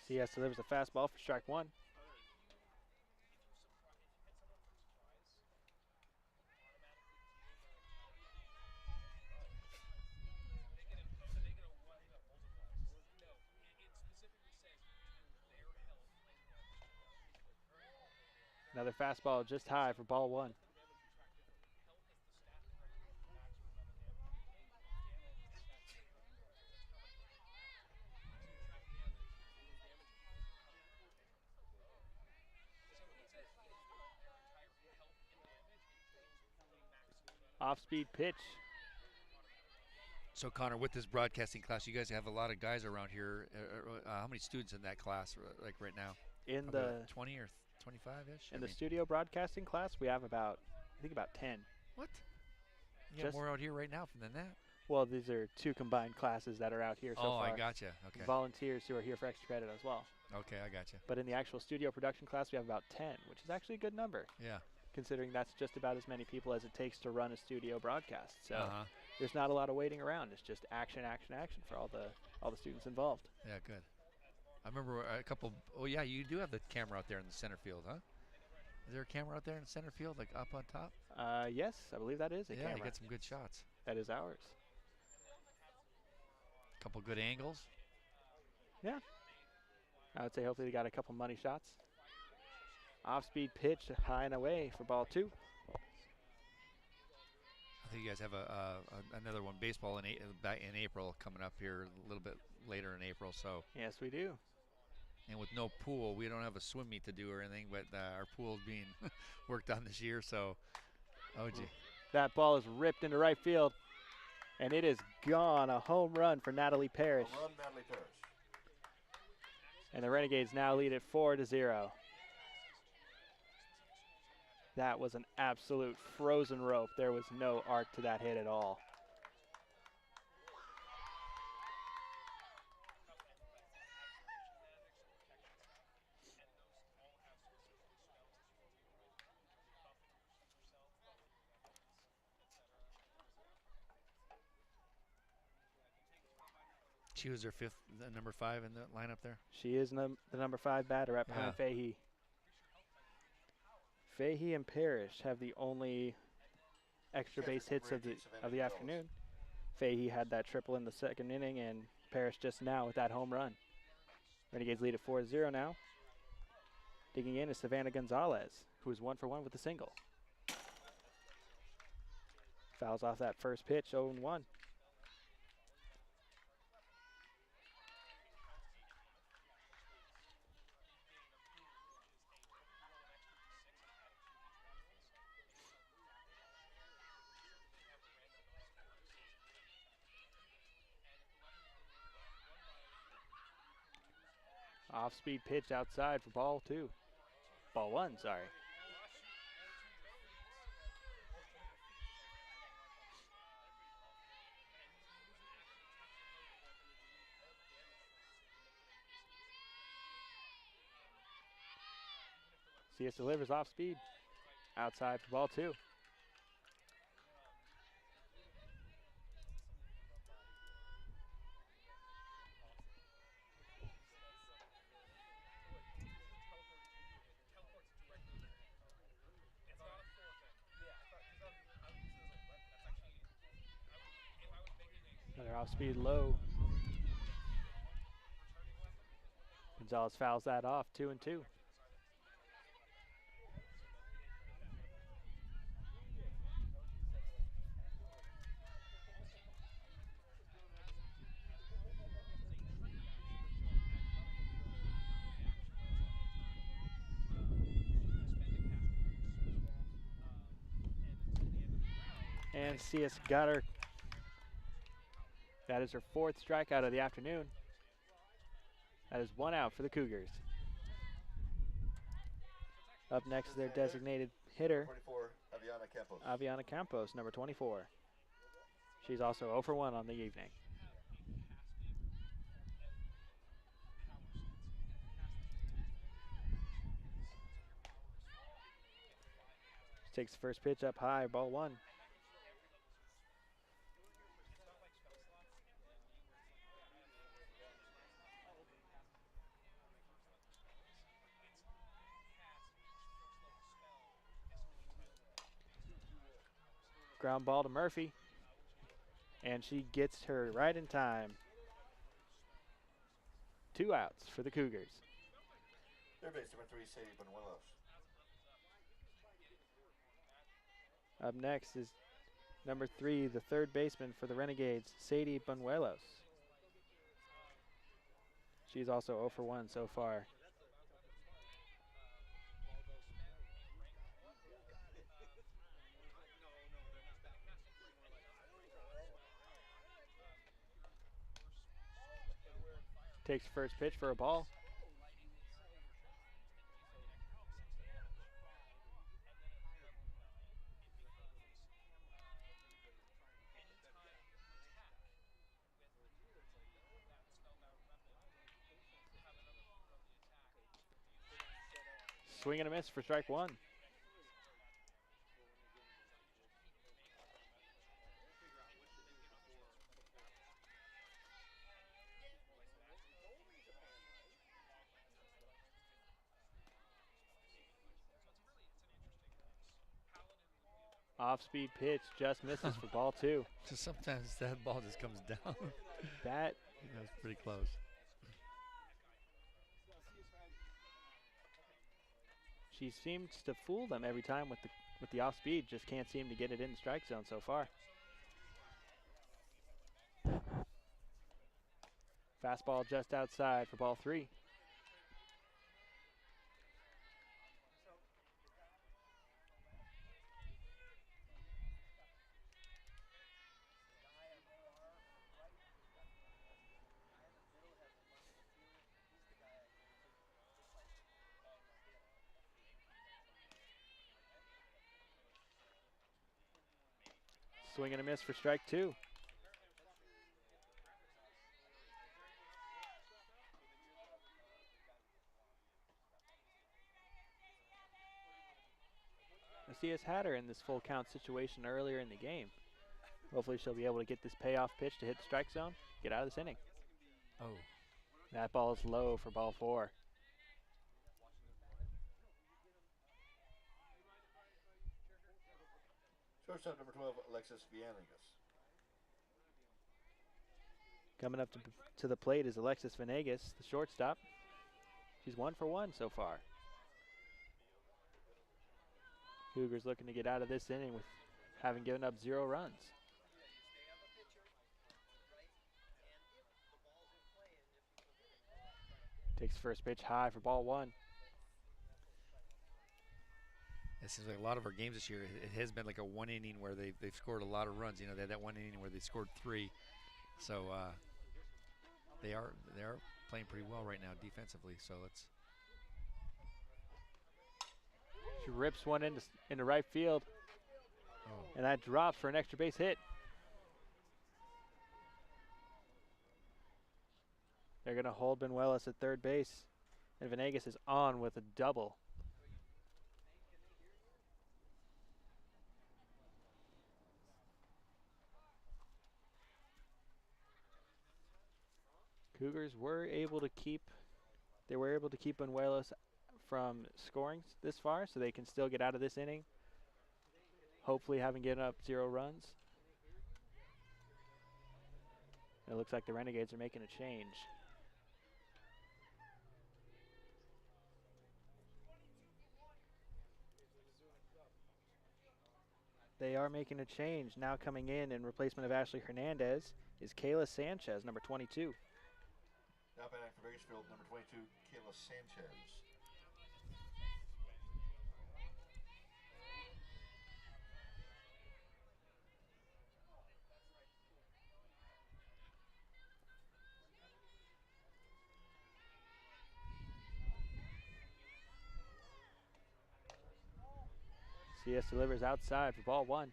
CS delivers a fastball for strike one. Another fastball just high for ball one. Off-speed pitch. So, Connor, with this broadcasting class, you guys have a lot of guys around here. How many students in that class, like right now? In Probably the about 20 or 25-ish? in the studio broadcasting class, we have about, I think about 10. What? You got more out here right now than that? Well, these are two combined classes that are out here so far. Oh, I gotcha. Okay. Volunteers who are here for extra credit as well. Okay, I gotcha. But in the actual studio production class, we have about 10, which is actually a good number. Yeah. Considering that's just about as many people as it takes to run a studio broadcast. So there's not a lot of waiting around. It's just action, action, action for all the students involved. Yeah, good. I remember a couple. Oh yeah, you do have the camera out there in the center field, huh? Is there a camera out there in the center field, like up on top? Yes, I believe that is a camera. Yeah, you get some good shots. That is ours. Couple good angles. Yeah. I would say hopefully they got a couple money shots. Off-speed pitch, high and away for ball two. I think you guys have another one, baseball in April coming up here a little bit later in April. So yes, we do. And with no pool, we don't have a swim meet to do or anything, but our pool's being worked on this year. So, oh gee, that ball is ripped into right field, and it is gone. A home run for Natalie Parish. Home run, Natalie Parish. And the Renegades now lead it 4-0. That was an absolute frozen rope. There was no arc to that hit at all. She was her number 5 in the lineup there. She is the number 5 batter right behind Fahey. Fahey and Parish have the only extra base hits of the afternoon. Fahey had that triple in the second inning, and Parish just now with that home run. Renegades lead at 4-0 now. Digging in is Savannah Gonzalez, who is 1 for 1 with a single. Fouls off that first pitch, 0-1. Off-speed pitch outside for ball two. Ball one, sorry. CS delivers off speed. Outside for ball two. Another off speed low. Gonzalez fouls that off, 2-2. And CS got her. That is her 4th strikeout of the afternoon. That is 1 out for the Cougars. Up next is their designated hitter, 24, Aviana Campos. Aviana Campos, number 24. She's also 0 for 1 on the evening. She takes the first pitch up high, ball one. Ground ball to Murphy. And she gets her right in time. 2 outs for the Cougars. Third base, number 3, Sadie Banuelos. Up next is number 3, the third baseman for the Renegades, Sadie Banuelos. She's also 0 for 1 so far. Takes first pitch for a ball. Swing and a miss for strike 1. Off-speed pitch just misses for ball 2. So sometimes that ball just comes down. That was pretty close. she seems to fool them every time with the off-speed. Just can't seem to get it in the strike zone so far. Fastball just outside for ball 3. Swing and a miss for strike 2. Macias had her in this full count situation earlier in the game. Hopefully she'll be able to get this payoff pitch to hit the strike zone, get out of this inning. Oh. That ball is low for ball 4. Shortstop, number 12, Alexis Venegas. Coming up to the plate is Alexis Venegas, the shortstop. She's 1 for 1 so far. Cougars looking to get out of this inning with having given up 0 runs. Takes first pitch high for ball 1. It seems like a lot of our games this year, it has been like a 1 inning where they've scored a lot of runs. You know, they had that 1 inning where they scored 3. So they are playing pretty well right now defensively. So let's. She rips one into right field, and that drops for an extra base hit. They're going to hold Banuelos at third base, and Venegas is on with a double. Cougars were able to keep Banuelos from scoring this far, so they can still get out of this inning. Hopefully having given up 0 runs. It looks like the Renegades are making a change. They are making a change. Now coming in replacement of Ashley Hernandez is Kayla Sanchez, number 22. Now batting for Bakersfield, number 22, Kayla Sanchez. CS delivers outside for ball 1.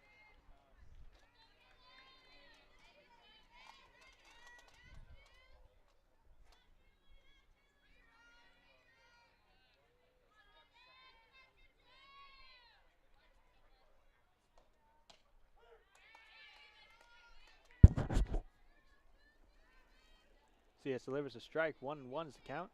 CS delivers a strike. 1-1 is the count.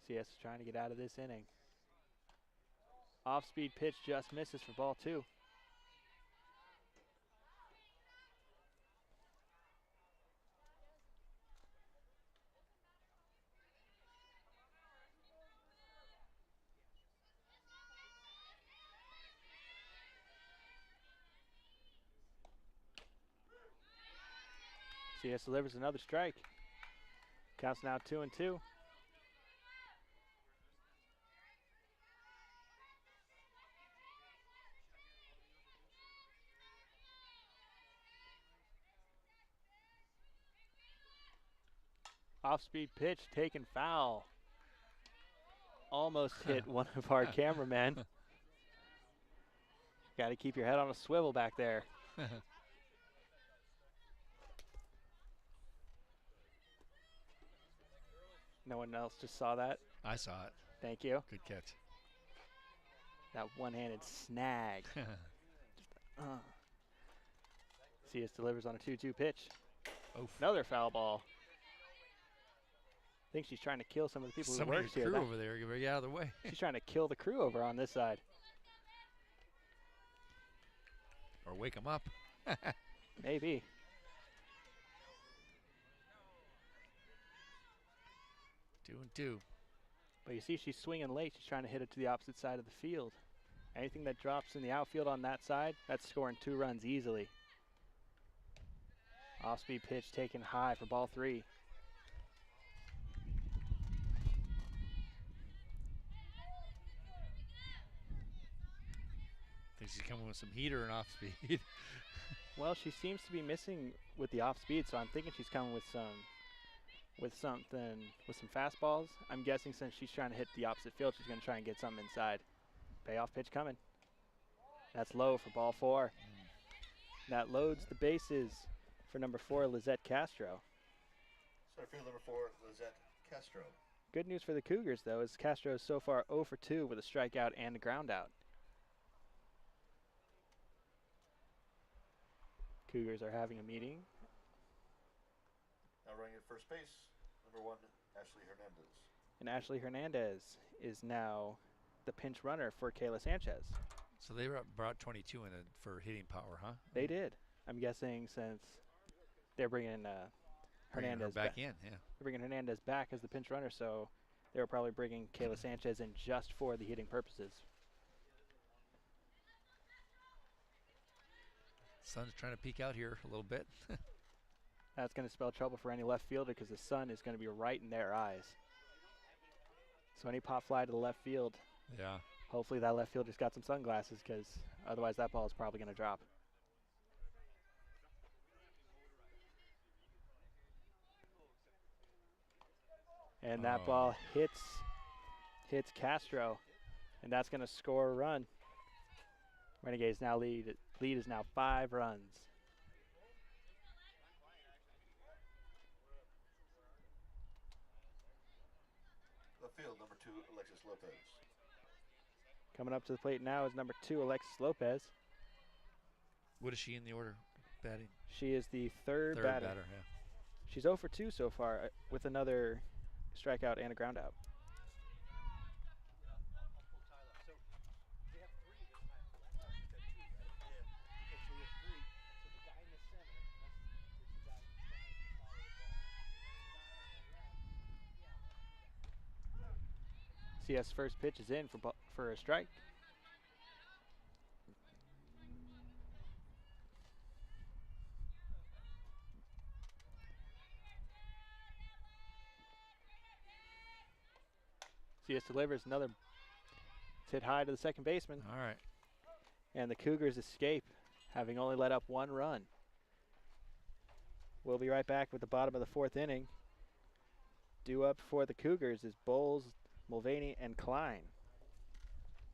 CS is trying to get out of this inning. Off-speed pitch just misses for ball 2. CS delivers another strike. Counts now 2-2. Off-speed pitch taken foul. Almost hit one of our cameramen. Got to keep your head on a swivel back there. No one else just saw that? I saw it. Thank you. Good catch. That one-handed snag. CS delivers on a 2-2 pitch. Oof. Another foul ball. I think she's trying to kill some of the people who Somebody work here. crew over there. Get out of the way. She's trying to kill the crew over on this side. Or wake them up. Maybe. 2-2. But you see she's swinging late. She's trying to hit it to the opposite side of the field. Anything that drops in the outfield on that side, that's scoring 2 runs easily. Off-speed pitch taken high for ball 3. Think she's coming with some heater and off speed. Well, she seems to be missing with the off-speed, so I'm thinking she's coming with some fastballs. I'm guessing since she's trying to hit the opposite field, she's going to try and get something inside. Payoff pitch coming. That's low for ball 4. That loads the bases for number 4, Lisette Castro. Center field number 4, Lisette Castro. Good news for the Cougars, though, is Castro is so far 0 for 2 with a strikeout and a ground out. Cougars are having a meeting. Now running at first base, number 1, Ashley Hernandez. And Ashley Hernandez is now the pinch runner for Kayla Sanchez. So they brought 22 in for hitting power, huh? They did. I'm guessing since they're bringing Hernandez back in. Yeah. They're bringing Hernandez back as the pinch runner, so they were probably bringing Kayla Sanchez in just for the hitting purposes. Sun's trying to peek out here a little bit. That's going to spell trouble for any left fielder because the sun is going to be right in their eyes. So any pop fly to the left field, Yeah. hopefully that left fielder's got some sunglasses because otherwise that ball is probably going to drop. And that ball hits Castro, and that's going to score a run. Renegades now lead is now 5 runs. The field number 2, Alexis Lopez. Coming up to the plate now is number 2, Alexis Lopez. What is she in the order batting? She is the third batter. Yeah. She's 0 for 2 so far with another strikeout and a ground out. CS first pitch is in for a strike. CS delivers another. It's hit high to the second baseman. All right. And the Cougars escape, having only let up 1 run. We'll be right back with the bottom of the 4th inning. Due up for the Cougars is Boles, Mulvaney, and Klein.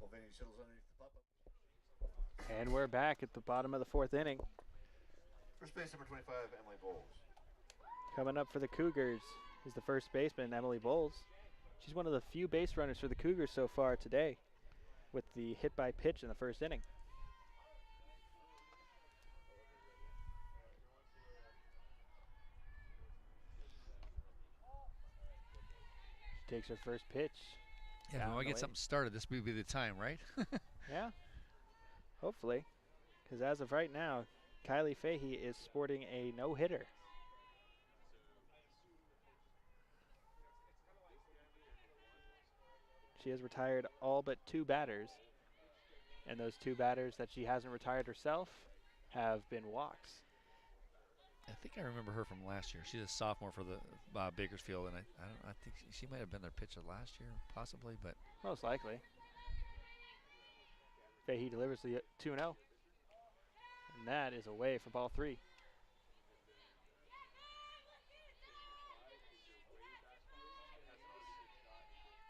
Mulvaney settles underneath the pop-up. And we're back at the bottom of the 4th inning. First base number 25, Emily Boles. Coming up for the Cougars is the first baseman, Emily Boles. She's one of the few base runners for the Cougars so far today with the hit by pitch in the first inning. takes her first pitch. Yeah, if we want to get something started, this would be the time, right? Yeah, hopefully. Because as of right now, Kylee Fahey is sporting a no-hitter. She has retired all but 2 batters. And those 2 batters that she hasn't retired herself have been walks. I think I remember her from last year. She's a sophomore for the Bakersfield, and I think she might have been their pitcher last year, possibly, but Most likely. Fahey delivers the 2-0. And that is away for ball 3.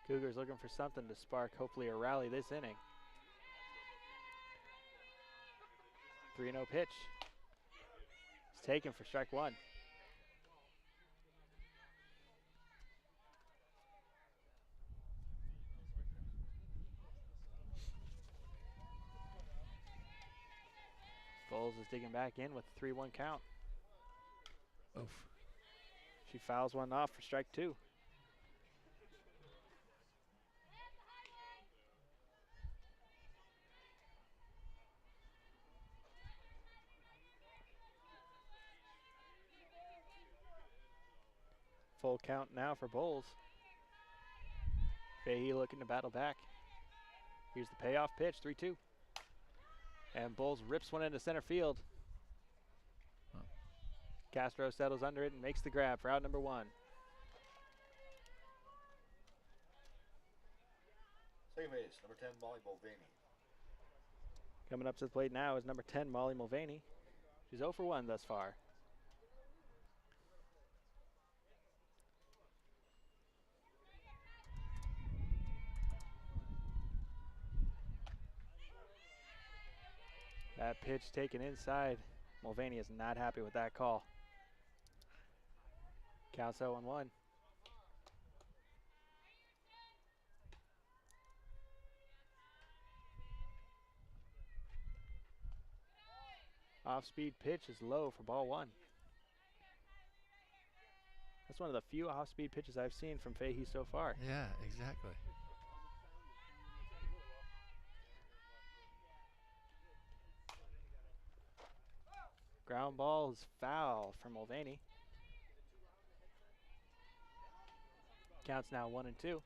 Cougars looking for something to spark, hopefully, a rally this inning. 3-0 pitch. It's taken for strike 1. Boles is digging back in with a 3-1 count. oof. She fouls one off for strike 2. Full count now for Boles. Fahey looking to battle back. Here's the payoff pitch, 3-2. And Boles rips one into center field. Huh. Castro settles under it and makes the grab for out number 1. Second base, number 10, Mollie Mulvaney. Coming up to the plate now is number 10, Mollie Mulvaney. She's 0 for 1 thus far. That pitch taken inside. Mulvaney is not happy with that call. Counts 0-1. Off-speed pitch is low for ball 1. That's one of the few off-speed pitches I've seen from Fahey so far. Yeah, exactly. Ground ball is foul for Mulvaney. Counts now 1-2.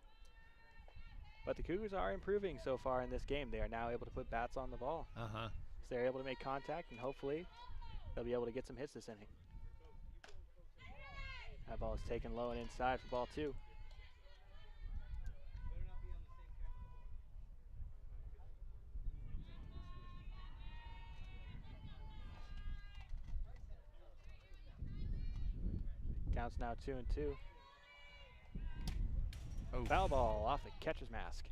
But the Cougars are improving so far in this game. They are now able to put bats on the ball. Uh-huh. So they're able to make contact, and hopefully they'll be able to get some hits this inning. That ball is taken low and inside for ball 2. Counts now 2-2. Oh. Foul ball off the catcher's mask.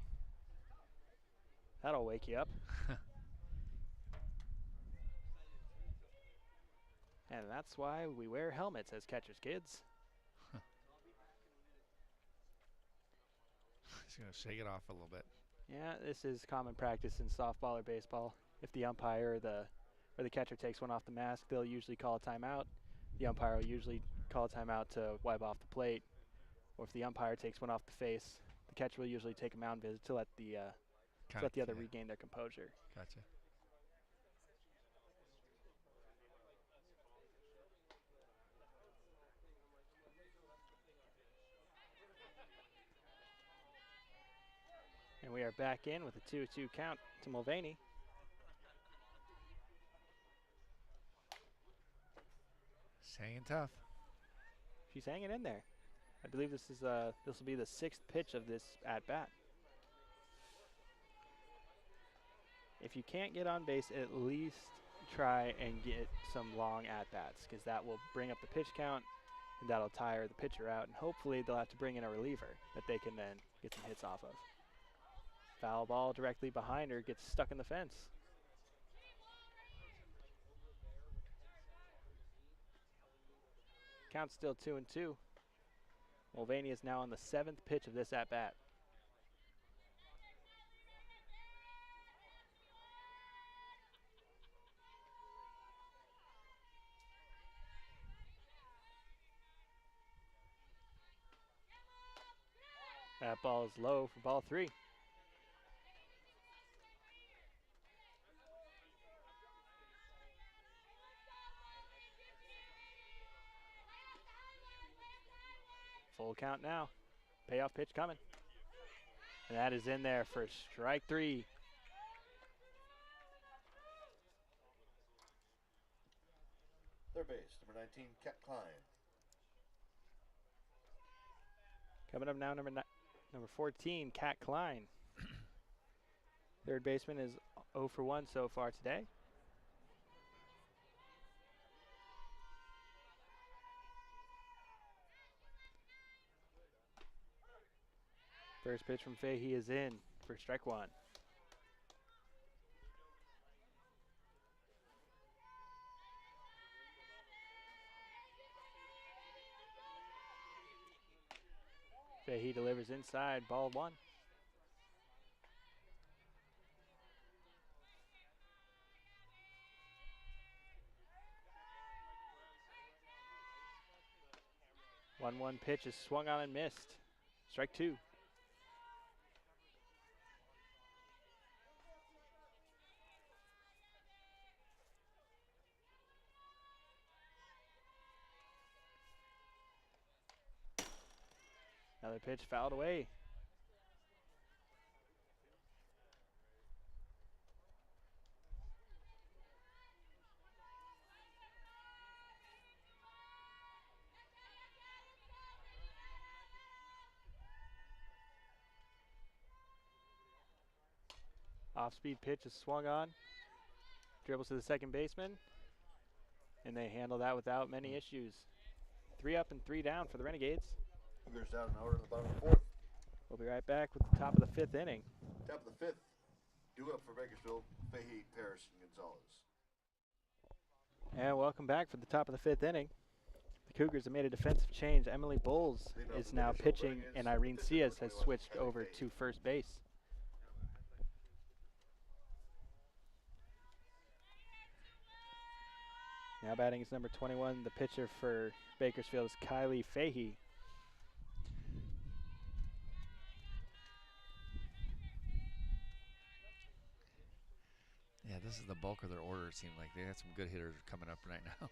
That'll wake you up. And that's why we wear helmets as catchers, kids. Just gonna shake it off a little bit. Yeah, this is common practice in softball or baseball. If the umpire or the catcher takes one off the mask, they'll usually call a timeout. The umpire will usually call a timeout to wipe off the plate. Or if the umpire takes one off the face, the catcher will usually take a mound visit to let the other regain their composure. Gotcha. And we are back in with a 2-2 count to Mulvaney. She's hanging tough. She's hanging in there. I believe this will be the 6th pitch of this at bat. If you can't get on base, at least try and get some long at bats, because that will bring up the pitch count and that'll tire the pitcher out. And hopefully they'll have to bring in a reliever that they can then get some hits off of. Foul ball directly behind her, gets stuck in the fence. Count still 2-2. Mulvaney is now on the 7th pitch of this at-bat. That ball is low for ball 3. Full count now. Payoff pitch coming. And that is in there for strike 3. Third base, number 19, Kat Klein. Coming up now, number 14, Kat Klein. Third baseman is 0 for 1 so far today. First pitch from Fahey is in for strike 1. Fahey delivers inside, ball 1. One pitch is swung on and missed. Strike 2. Another pitch fouled away. Off-speed pitch is swung on. Dribbles to the second baseman. And they handle that without many issues. 3 up and 3 down for the Renegades. Cougars down an order in the bottom of the 4th. We'll be right back with the top of the 5th inning. Top of the 5th. Due up for Bakersfield, Fahey, Parish, and Gonzalez. And welcome back for the top of the 5th inning. The Cougars have made a defensive change. Emily Boles is now pitching, and Irene Cias has switched over to first base. Now batting is number 21. The pitcher for Bakersfield is Kylee Fahey. Yeah, this is the bulk of their order, it seemed like. They had some good hitters coming up right now.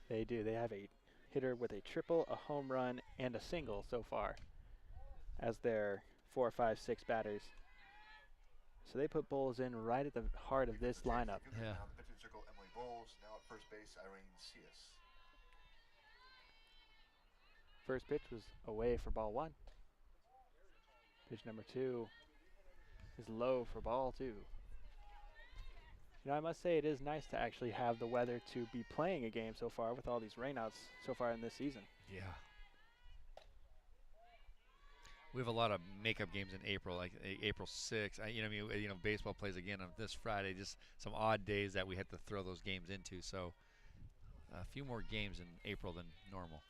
They do. They have a hitter with a triple, a home run, and a single so far as their 4, 5, 6 batters. So they put Boles in right at the heart of this lineup. Yeah. Now the pitching circle, Emily Boles. Now at first base, Irene Cias. First pitch was away for ball 1. Pitch number 2 is low for ball 2. You know, I must say it is nice to actually have the weather to be playing a game so far with all these rainouts so far in this season. Yeah. We have a lot of makeup games in April, like April 6th. Baseball plays again on this Friday. Just some odd days that we had to throw those games into. So a few more games in April than normal.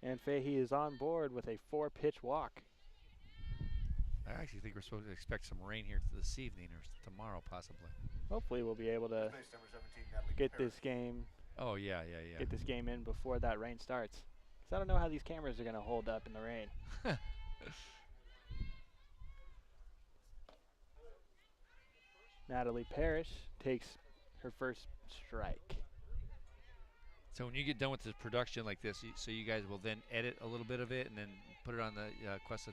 And Fahey is on board with a 4-pitch walk. I actually think we're supposed to expect some rain here this evening or tomorrow, possibly. Hopefully, we'll be able to Base number 17, Natalie get Parish. this game. Oh yeah. Get this game in before that rain starts. 'Cause I don't know how these cameras are going to hold up in the rain. Natalie Parish takes her first strike. So when you get done with the production like this, so you guys will then edit a little bit of it and then put it on the Cuesta.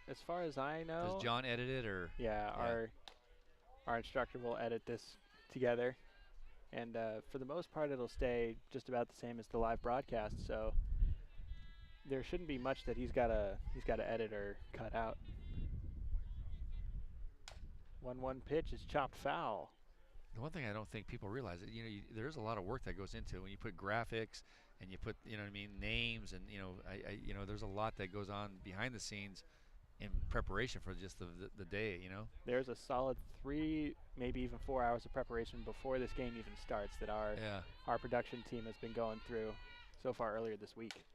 As far as I know, Does John edit it or? yeah, our instructor will edit this together, and for the most part, it'll stay just about the same as the live broadcast. So there shouldn't be much that he's gotta edit or cut out. 1-1 pitch is chopped foul. The one thing I don't think people realize is, there's a lot of work that goes into it when you put graphics and you put, names and, there's a lot that goes on behind the scenes in preparation for just the day, There's a solid 3, maybe even 4 hours of preparation before this game even starts that our production team has been going through so far earlier this week.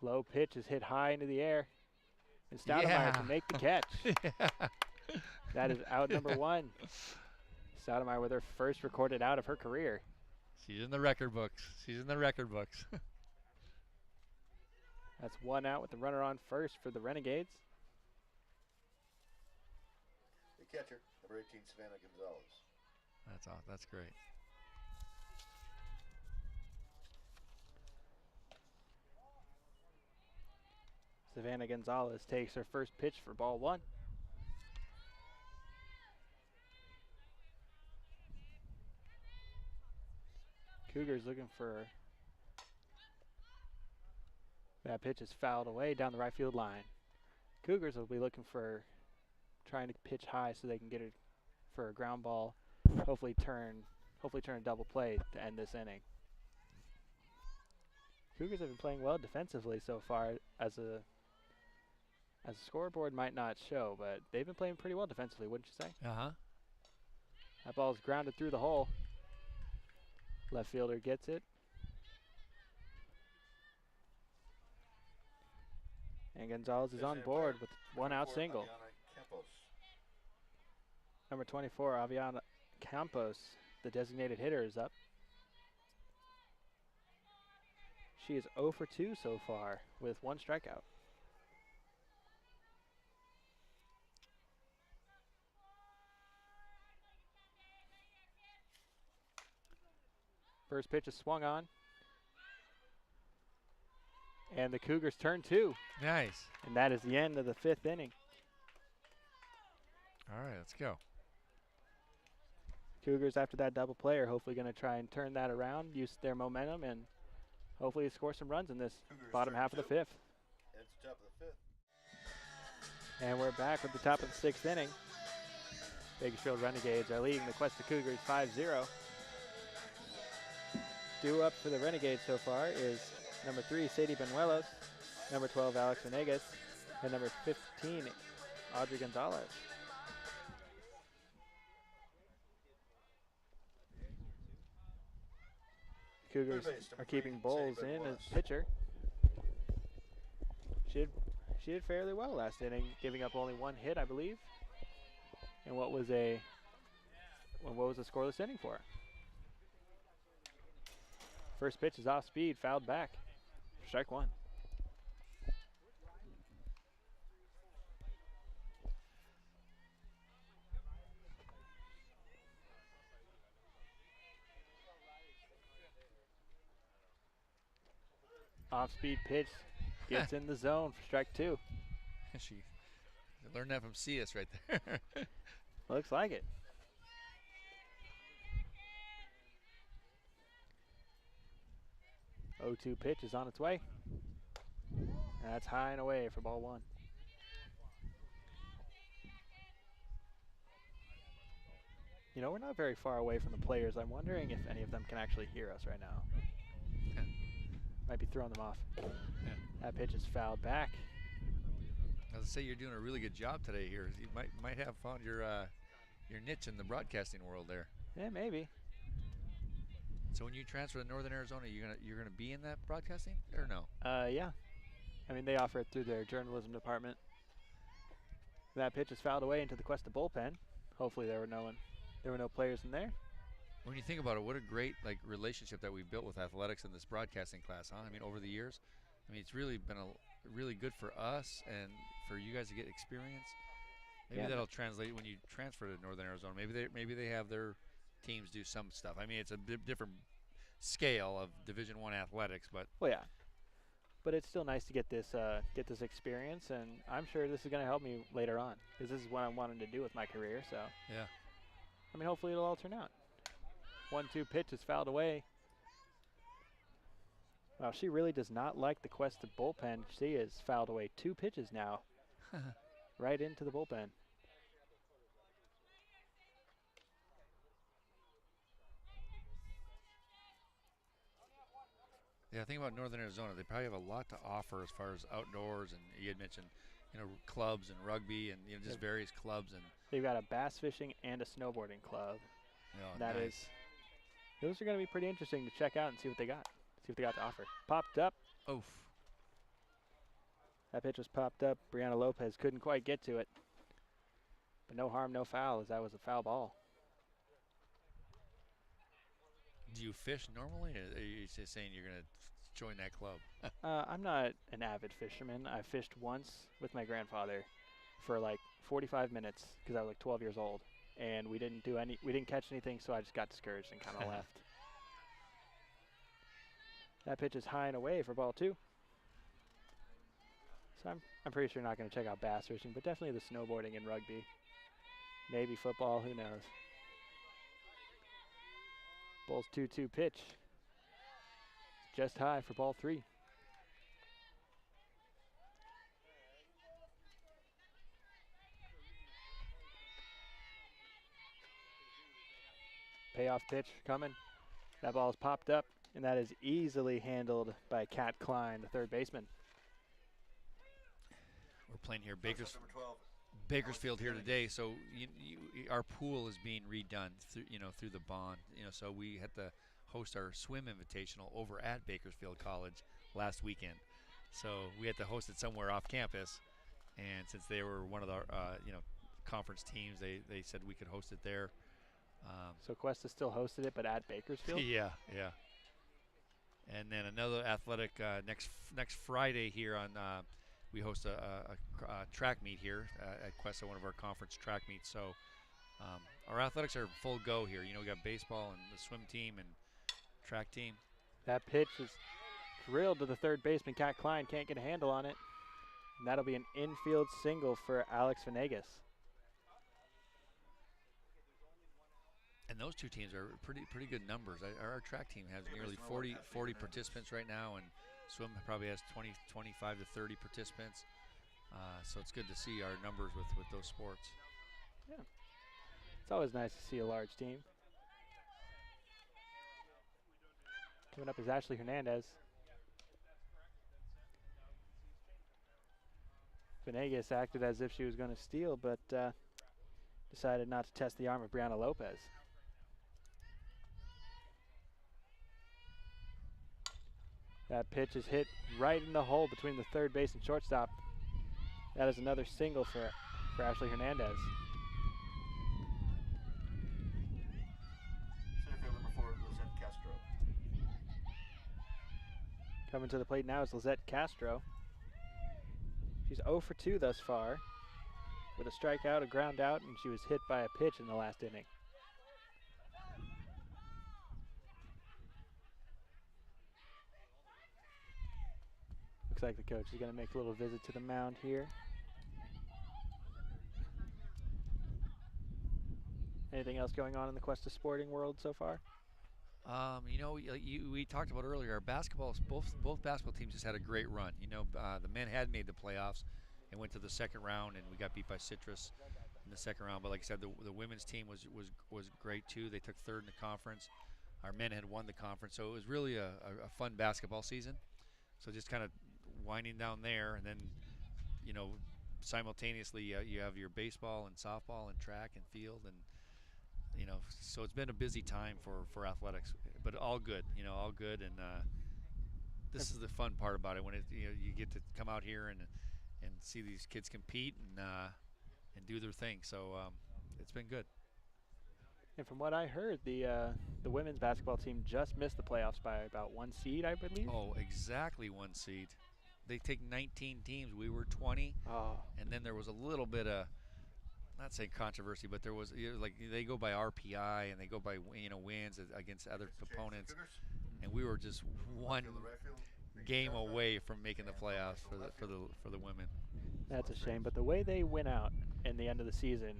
Low pitch is hit high into the air, and Stoudemire can make the catch. That is out number 1. Stoudemire with her first recorded out of her career. She's in the record books. That's one out with the runner on first for the Renegades. The catcher, number 18, Savannah Gonzalez. That's great. Savannah Gonzalez takes her first pitch for ball one. Cougars looking for, that pitch is fouled away down the right field line. Cougars will be looking for, trying to pitch high so they can get it for a ground ball. Hopefully turn a double play to end this inning. Cougars have been playing well defensively so far, as a scoreboard might not show, but they've been playing pretty well defensively, wouldn't you say? Uh-huh. That ball's grounded through the hole. Left fielder gets it. And Gonzalez is on board with one out single. Number 24, Aviana Campos, the designated hitter, is up. She is 0 for 2 so far with one strikeout. First pitch is swung on. And the Cougars turn 2. Nice. And that is the end of the 5th inning. All right, let's go. Cougars, after that double play, are hopefully going to try and turn that around, use their momentum, and hopefully score some runs in this bottom half of the 5th. It's the top of the 5th. And we're back with the top of the 6th inning. Bakersfield Renegades are leading the Cuesta Cougars 5-0. Due up for the Renegades so far is number 3, Sadie Banuelos, number 12, Alexis Venegas, and number 15, Audrey Gonzalez. Cougars are keeping Boles in as pitcher. She did fairly well last inning, giving up only one hit, I believe. And what was a scoreless inning for her? First pitch is off speed, fouled back. Strike one. Off-speed pitch gets in the zone for strike two. She learned that from CS right there. Looks like it. Oh, 2 pitch is on its way. That's high and away for ball one. You know, we're not very far away from the players. I'm wondering if any of them can actually hear us right now. Might be throwing them off. Yeah. That pitch is fouled back. I was say you're doing a really good job today here. You might have found your niche in the broadcasting world there. Yeah, maybe. So when you transfer to Northern Arizona, you're gonna be in that broadcasting or no? Yeah. I mean, they offer it through their journalism department. That pitch is fouled away into the Cuesta bullpen. Hopefully there were no players in there. When you think about it, what a great relationship that we've built with athletics in this broadcasting class, huh? I mean, over the years, I mean, it's really been really good for us and for you guys to get experience. Maybe that'll translate when you transfer to Northern Arizona. Maybe they have their teams do some stuff. I mean, it's a different scale of Division I athletics, but well, yeah. But it's still nice to get this experience, and I'm sure this is going to help me later on because this is what I'm wanting to do with my career. So yeah, I mean, hopefully it'll all turn out. 1-2 pitch is fouled away. Wow, she really does not like the Cuesta bullpen. She has fouled away 2 pitches now, right into the bullpen. Yeah, think about Northern Arizona. They probably have a lot to offer as far as outdoors, and you had mentioned, clubs and rugby and just various clubs. And they've got a bass fishing and a snowboarding club. Oh, nice. Those are going to be pretty interesting to check out and see what they got. See what they got to offer. Popped up. Oof. That pitch was popped up. Brianna Lopez couldn't quite get to it. But no harm, no foul, as that was a foul ball. Do you fish normally? Or are you just saying you're going to join that club. I'm not an avid fisherman. I fished once with my grandfather for like 45 minutes because I was like 12 years old, and we didn't catch anything, so I just got discouraged and kind of left. That pitch is high and away for ball 2. So I'm pretty sure not going to check out bass fishing, but definitely the snowboarding and rugby. Maybe football, who knows. Bull's 2-2 pitch. Just high for ball 3. Payoff pitch coming. That ball's popped up, and that is easily handled by Kat Klein, the third baseman. We're playing here Bakersfield here today, so our pool is being redone through the bond. So we had to host our swim invitational over at Bakersfield College last weekend. So we had to host it somewhere off campus, and since they were one of our conference teams, they said we could host it there. So Cuesta still hosted it, but at Bakersfield. Yeah. And then another athletic next Friday here on. We host a track meet here at Cuesta, one of our conference track meets. So our athletics are full go here. We got baseball and the swim team and track team. That pitch is drilled to the third baseman. Kat Klein can't get a handle on it. And that'll be an infield single for Alexis Venegas. And those two teams are pretty good numbers. Our track team has nearly 40 participants right now, and swim probably has 25 to 30 participants. So it's good to see our numbers with those sports. Yeah, it's always nice to see a large team. Coming up is Ashley Hernandez. Venegas acted as if she was going to steal, but decided not to test the arm of Brianna Lopez. That pitch is hit right in the hole between the third base and shortstop. That is another single for Ashley Hernandez. Center field number 4, Lisette Castro. Coming to the plate now is Lisette Castro. She's 0 for 2 thus far, with a strikeout, a ground out, and she was hit by a pitch in the last inning. Looks like the coach is going to make a little visit to the mound here. Anything else going on in the Cuesta sporting world so far? We talked about earlier, both basketball teams just had a great run. The men had made the playoffs and went to the second round, and we got beat by Citrus in the second round. But like I said, the women's team was great too. They took third in the conference. Our men had won the conference, so it was really a fun basketball season. So just kind of winding down there, and then simultaneously you have your baseball and softball and track and field, and so it's been a busy time for athletics, but all good, all good. And this is the fun part about it, when you get to come out here and see these kids compete and do their thing. So it's been good. And from what I heard, the women's basketball team just missed the playoffs by about 1 seed, I believe. Oh, exactly 1 seed. They take 19 teams. We were 20. Oh. And then there was a little bit of, not saying controversy, but there was like they go by RPI and they go by wins against other opponents, and we were just one game away from making the playoffs for the women. That's a shame, but the way they went out in the end of the season,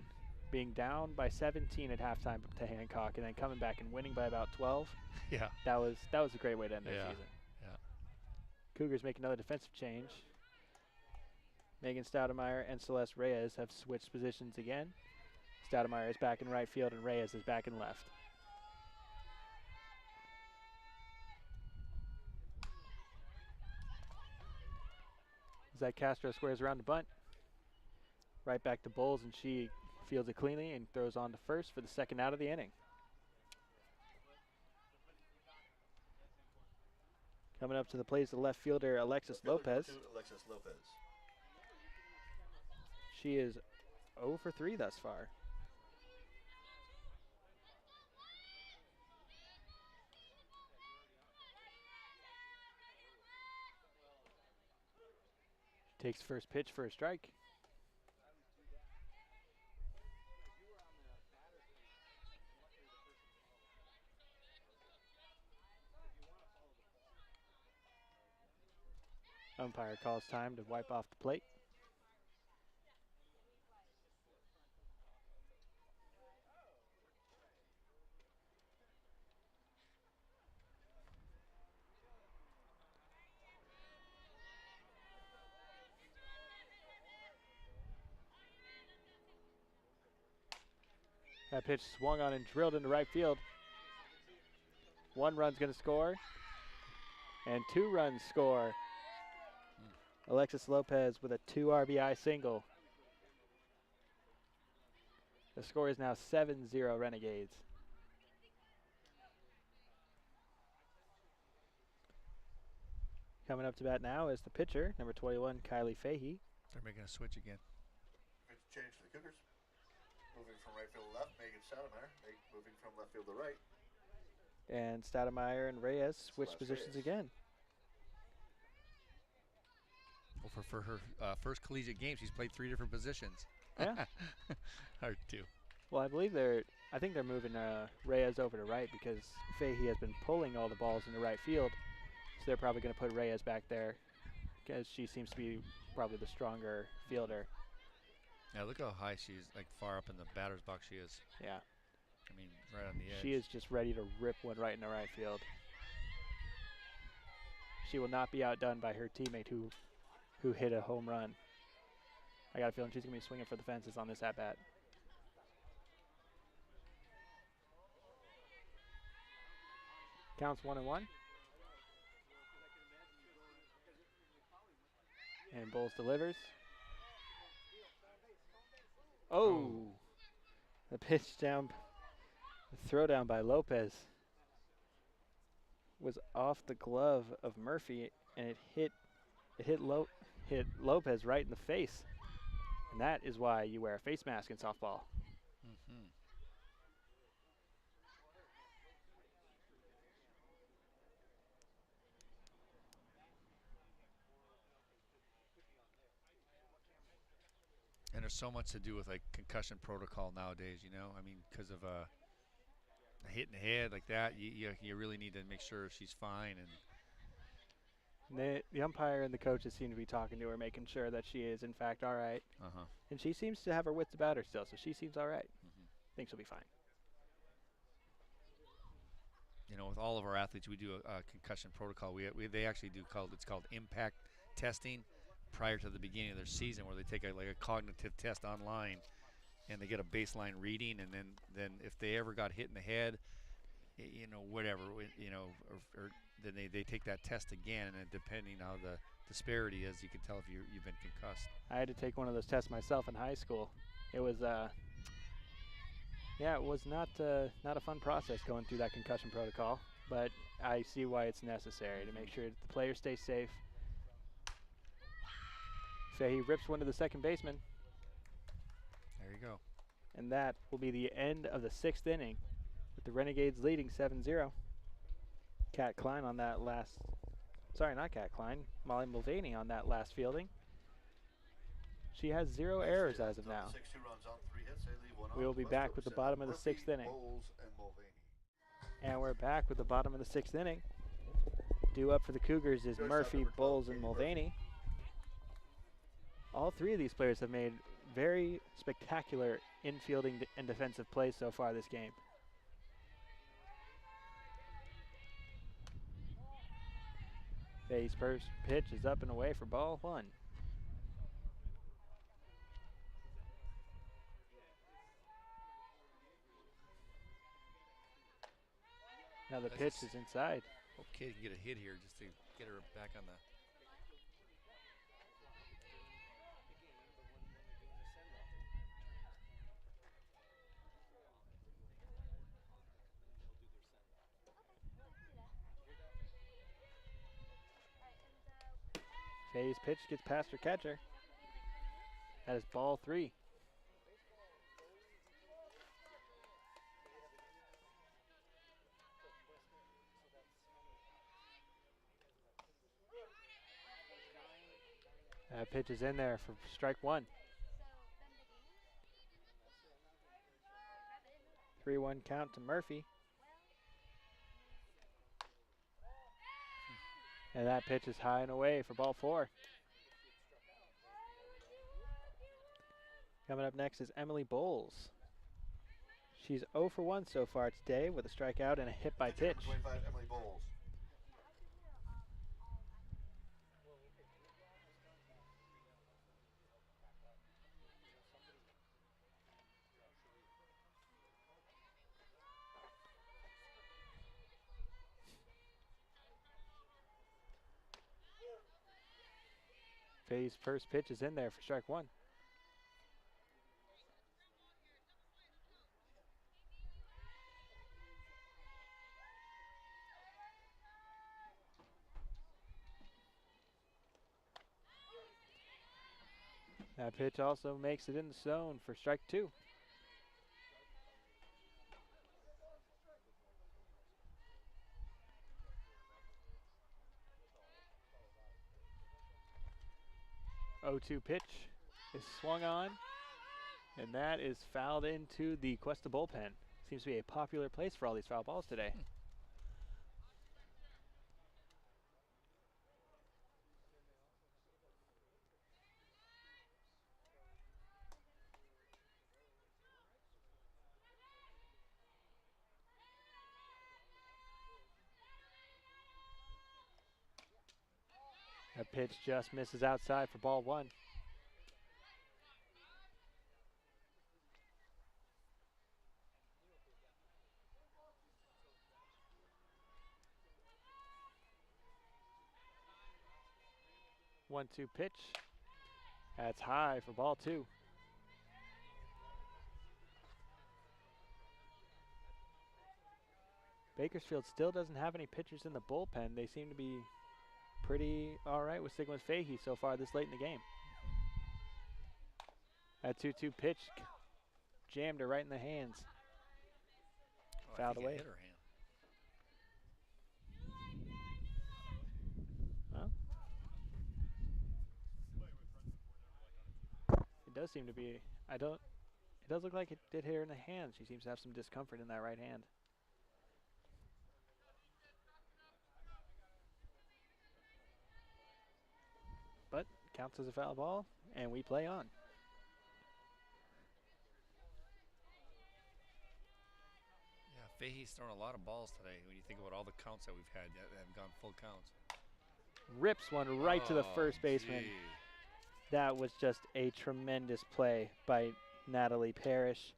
being down by 17 at halftime to Hancock, and then coming back and winning by about 12. Yeah, that was a great way to end their season. Yeah. Cougars make another defensive change. Megan Stoudemeyer and Celeste Reyes have switched positions again. Stoudemeyer is back in right field and Reyes is back in left. Lisette Castro squares around the bunt. Right back to Boles, and she fields it cleanly and throws on to first for the second out of the inning. Coming up to the plate is the left fielder, Alexis Lopez. Alexis Lopez. She is 0 for 3 thus far. Takes first pitch for a strike. Umpire calls time to wipe off the plate. That pitch swung on and drilled into right field. 1 run's going to score, and 2 runs score. Alexis Lopez with a 2 RBI single. The score is now 7-0 Renegades. Coming up to bat now is the pitcher, number 21, Kylee Fahey. They're making a switch again. Pitch change for the Cougars. Moving from right field to left, Megan Stoudemire. Moving from left field to right. And Stoudemire and Reyes switch positions again. Well, for her first collegiate game, she's played 3 different positions. Yeah. Hard to. Well, I think they're moving Reyes over to right because Fahey has been pulling all the balls into right field. So they're probably going to put Reyes back there because she seems to be probably the stronger fielder. Yeah, look how high she's, like far up in the batter's box she is. Yeah. I mean, right on the edge. She is just ready to rip one right into right field. She will not be outdone by her teammate who hit a home run. I got a feeling she's going to be swinging for the fences on this at-bat. Counts 1-1. And Boles delivers. Oh! The pitch down, the throw down by Lopez was off the glove of Murphy, and it hit Lopez right in the face. And that is why you wear a face mask in softball. Mm-hmm. And there's so much to do with like concussion protocol nowadays, you know. I mean, because of a hit in the head like that, you really need to make sure she's fine. And the umpire and the coaches seem to be talking to her, making sure that she is in fact all right. And she seems to have her wits about her still, so she seems all right. Think she'll be fine. You know, with all of our athletes, we do a concussion protocol. They actually do it's called impact testing prior to the beginning of their season, where they take a cognitive test online, and they get a baseline reading, and then if they ever got hit in the head, you know, whatever, you know, or then they take that test again, and then depending how the disparity is, you can tell if you've been concussed. I had to take one of those tests myself in high school. It was yeah, it was not a fun process going through that concussion protocol, but I see why it's necessary to make sure that the players stay safe. Fahey rips one to the second baseman. There you go. And that will be the end of the 6th inning, with the Renegades leading 7-0. Kat Klein on that last, sorry, not Kat Klein, Mollie Mulvaney on that last fielding. She has 0 errors as of now. We will be back with the bottom of the 6th inning. And we're back with the bottom of the 6th inning. Due up for the Cougars is Murphy, Boles, and Mulvaney. All 3 of these players have made very spectacular infielding and defensive plays so far this game. Fahey's first pitch is up and away for ball 1. Now the pitch is inside. Hope Katie can get a hit here just to get her back on the. Fahey's pitch gets past her catcher. That is ball 3. That pitch is in there for strike one. 3-1 count to Murphy. And that pitch is high and away for ball 4. Coming up next is Emily Boles. She's 0 for 1 so far today with a strikeout and a hit by pitch. 25, Emily Boles. Fahey's first pitch is in there for strike one. That pitch also makes it in the zone for strike two. Oh, 2 pitch is swung on, and that is fouled into the Cuesta bullpen. Seems to be a popular place for all these foul balls today. That pitch just misses outside for ball 1. One-two pitch. That's high for ball 2. Bakersfield still doesn't have any pitchers in the bullpen. They seem to be pretty all right with sticking with Fahey so far this late in the game. That 2-2 pitch jammed her right in the hands. Fouled away. Hit her hand. Well, it does seem to be. It does look like it did hit her in the hand. She seems to have some discomfort in that right hand. But counts as a foul ball, and we play on. Yeah, Fahey's thrown a lot of balls today when you think about all the counts that we've had that have gone full counts. Rips one right to the first baseman. Gee. That was just a tremendous play by Natalie Parish.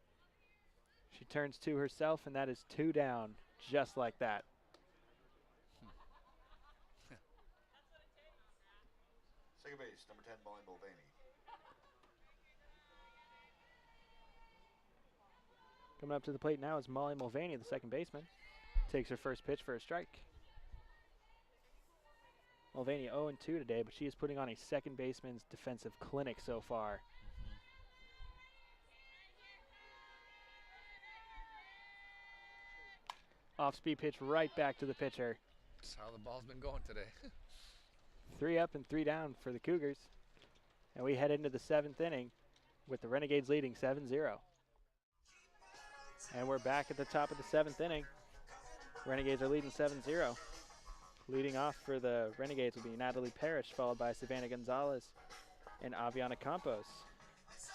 She turns to herself, and that is 2 down, just like that. Second base, number 10, Mollie Mulvaney. Coming up to the plate now is Mollie Mulvaney, the second baseman. Takes her first pitch for a strike. Mulvaney 0-2 today, but she is putting on a second baseman's defensive clinic so far. Off-speed pitch right back to the pitcher. That's how the ball's been going today. 3 up and 3 down for the Cougars. And we head into the 7th inning with the Renegades leading 7-0. And we're back at the top of the 7th inning. Renegades are leading 7-0. Leading off for the Renegades will be Natalie Parish, followed by Savannah Gonzalez and Aviana Campos.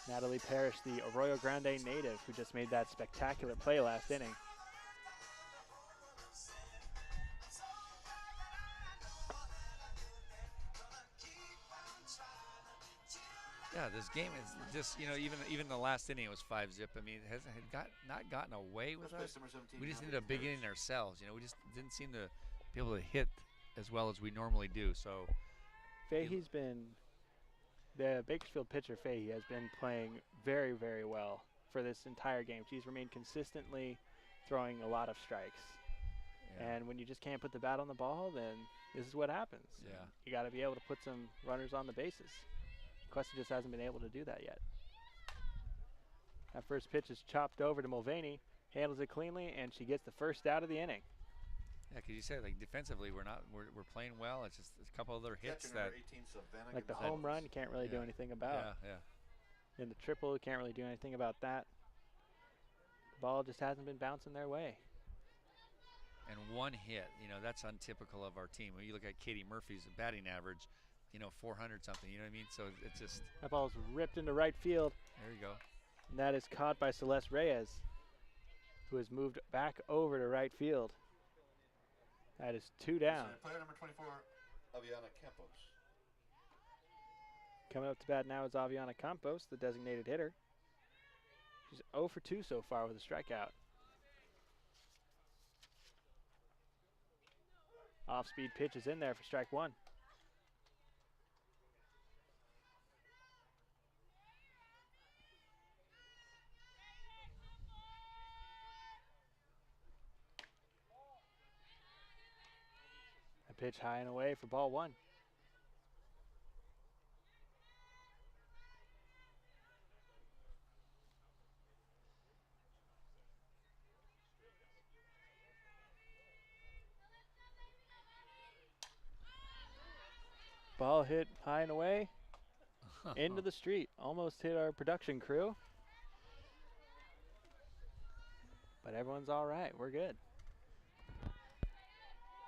Natalie Parish, the Arroyo Grande native who just made that spectacular play last inning. Yeah, this game is just, even the last inning it was 5-zip. I mean, it had not gotten away with us. We just needed a big inning ourselves. We just didn't seem to be able to hit as well as we normally do. So Fahey's the Bakersfield pitcher Fahey has been playing very, very well for this entire game. She's remained consistently throwing a lot of strikes. Yeah. And when you just can't put the bat on the ball, then this is what happens. Yeah. You got to be able to put some runners on the bases. Cuesta just hasn't been able to do that yet. That first pitch is chopped over to Mulvaney, handles it cleanly, and she gets the first out of the inning. Yeah, because you said like defensively we're playing well. It's just a couple other hits Catcher that number 18, Savannah Like the Gonzalez. home run, you can't really do Yeah. anything about. Yeah, In the triple, you can't really do anything about that. The ball just hasn't been bouncing their way. and one hit. That's untypical of our team. When you look at Katie Murphy's batting average, 400 something. You know what I mean? So it's just That ball's ripped into right field, there you go. and that is caught by Celeste Reyes, who has moved back over to right field. That is 2 down. Player number 24, Aviana Campos. Coming up to bat now is Aviana Campos, the designated hitter. She's 0 for 2 so far with a strikeout. Off-speed pitch is in there for strike 1. A pitch high and away for ball 1. Ball hit high and away into the street. Almost hit our production crew. But everyone's all right. We're good.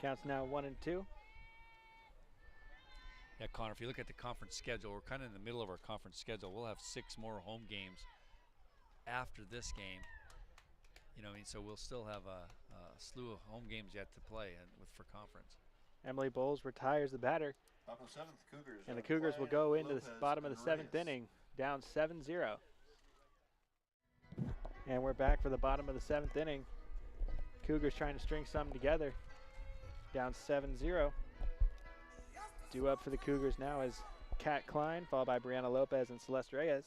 Counts now 1-2. Yeah, Connor, if you look at the conference schedule, we're kind of in the middle of our conference schedule. We'll have 6 more home games after this game. So we'll still have a slew of home games yet to play for conference. Emily Boles retires the batter. Bottom of the 7th, Cougars. And the Cougars will go into the Lopez bottom of the and 7th Reyes. inning, down 7-0. And we're back for the bottom of the 7th inning. Cougars trying to string something together, down 7-0. Due up for the Cougars now is Kat Klein, followed by Brianna Lopez and Celeste Reyes.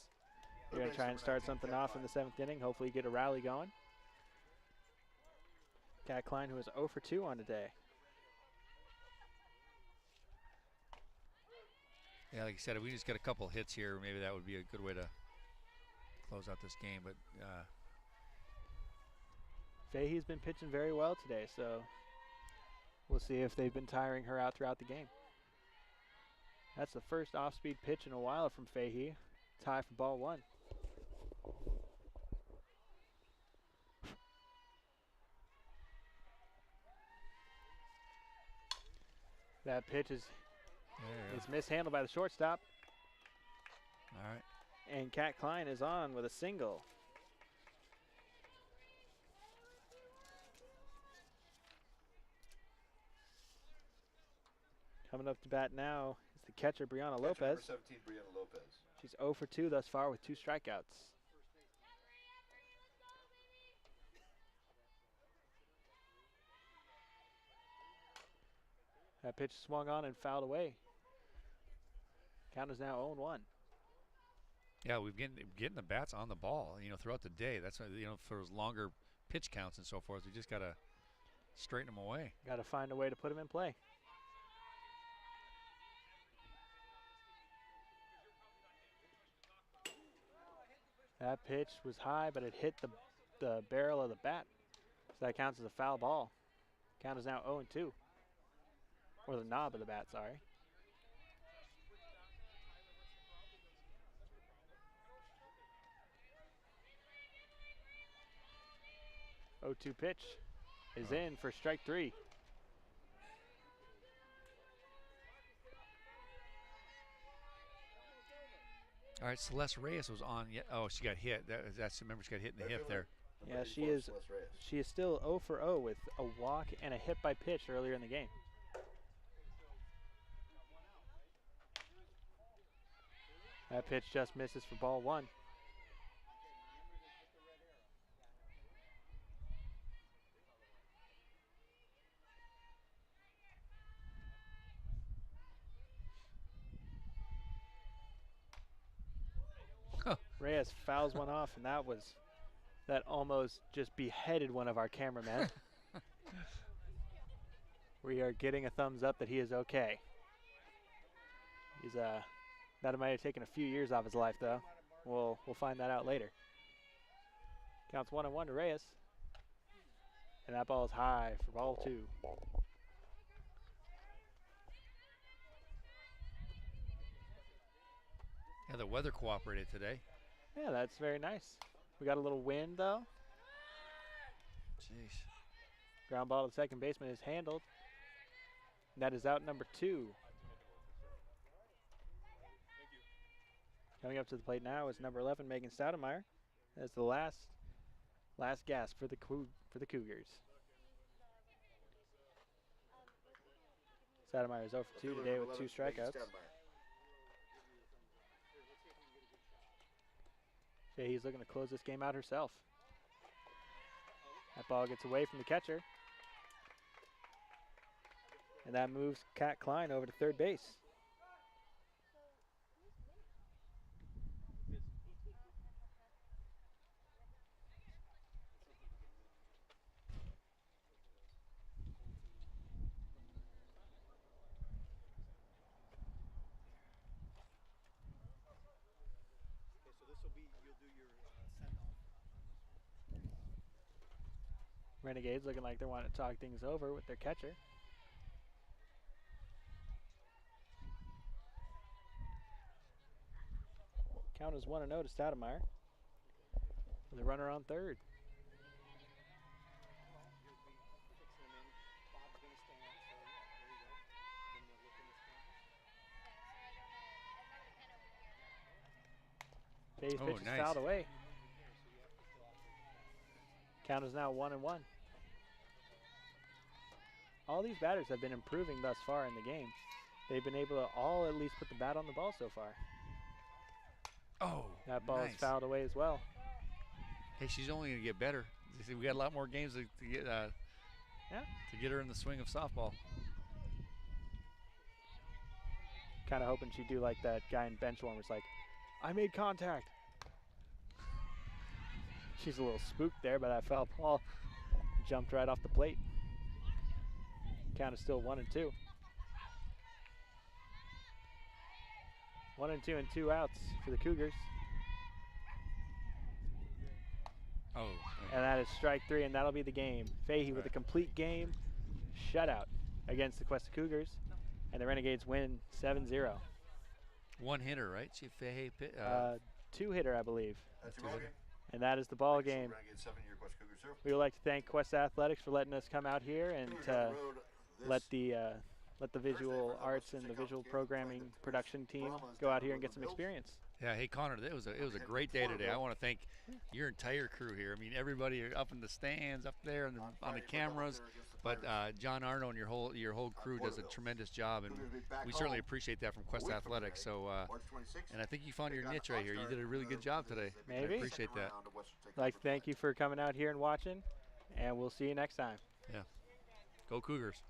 They're going to try and start something off in the 7th inning, hopefully get a rally going. Kat Klein, who is 0 for 2 on today. Yeah, like you said, if we just get a couple hits here, maybe that would be a good way to close out this game. But Fahey's been pitching very well today, so we'll see if they've been tiring her out throughout the game. That's the first off-speed pitch in a while from Fahey. Tie for ball 1. That pitch is mishandled by the shortstop. All right. And Kat Klein is on with a single. Coming up to bat now is the catcher, Brianna Catcher Lopez. number 17, Brianna Lopez. She's 0 for 2 thus far with 2 strikeouts. That pitch swung on and fouled away. Count is now 0-1. Yeah, we've getting the bats on the ball, throughout the day. That's why, for those longer pitch counts and so forth, we just got to straighten them away. Got to find a way to put them in play. That pitch was high, but it hit the barrel of the bat. So that counts as a foul ball. Count is now 0-2. Or the knob of the bat, sorry. 0-2 pitch is in for strike 3. All right, Celeste Reyes was on. Yeah, oh, she got hit. Remember, she got hit in the hip there. Yeah, she is still 0 for 0 with a walk and a hit by pitch earlier in the game. That pitch just misses for ball 1. Reyes fouls one off, and that almost just beheaded one of our cameramen. We are getting a thumbs up that he is okay. That might have taken a few years off his life, though. We'll find that out later. Counts 1-1 to Reyes. And that ball is high for ball 2. Yeah, the weather cooperated today. Yeah, that's very nice. We got a little wind, though. Jeez. Ground ball to the second baseman is handled. And that is out number 2. Coming up to the plate now is number 11, Megan Stoudemire. That's the last gasp for the Cougars. Stoudemire is 0 for 2 today with 2 strikeouts. Fahey's looking to close this game out herself. That ball gets away from the catcher. And that moves Kat Klein over to third base. Renegades looking like they want to talk things over with their catcher. Count is 1-0 to Stoudemire. With a runner on third. Fahey's pitch is fouled away. Count is now 1-1. All these batters have been improving thus far in the game. They've been able to all at least put the bat on the ball so far. Oh, that ball is fouled away as well. Hey, she's only going to get better. We got a lot more games to get her in the swing of softball. Kind of hoping she'd do like that guy in bench warmers, like, I made contact. She's a little spooked there by that foul ball. Jumped right off the plate. Count is still 1-2. 1-2 and 2 outs for the Cougars. Oh. And that is strike 3, and that'll be the game. Fahey with a complete game shutout against the Cuesta Cougars, and the Renegades win 7-0. One hitter, right? She Fahey 2-hitter, I believe. That's your ball game. And that is the ball game. Renegades 7, your Cuesta Cougars 0. We would like to thank Cuesta Athletics for letting us come out here and let the visual arts and the visual programming production team go out here and get some experience. Yeah, hey Connor, it was a great day today. I want to thank your entire crew here. I mean, everybody up in the stands, up there, and on the cameras. But John Arno and your whole crew does a tremendous job, and we certainly appreciate that from Cuesta Athletics. So, and I think you found your niche right here. You did a really good job today. Maybe. I appreciate that. I'd like to thank you for coming out here and watching, and we'll see you next time. Yeah. Go Cougars.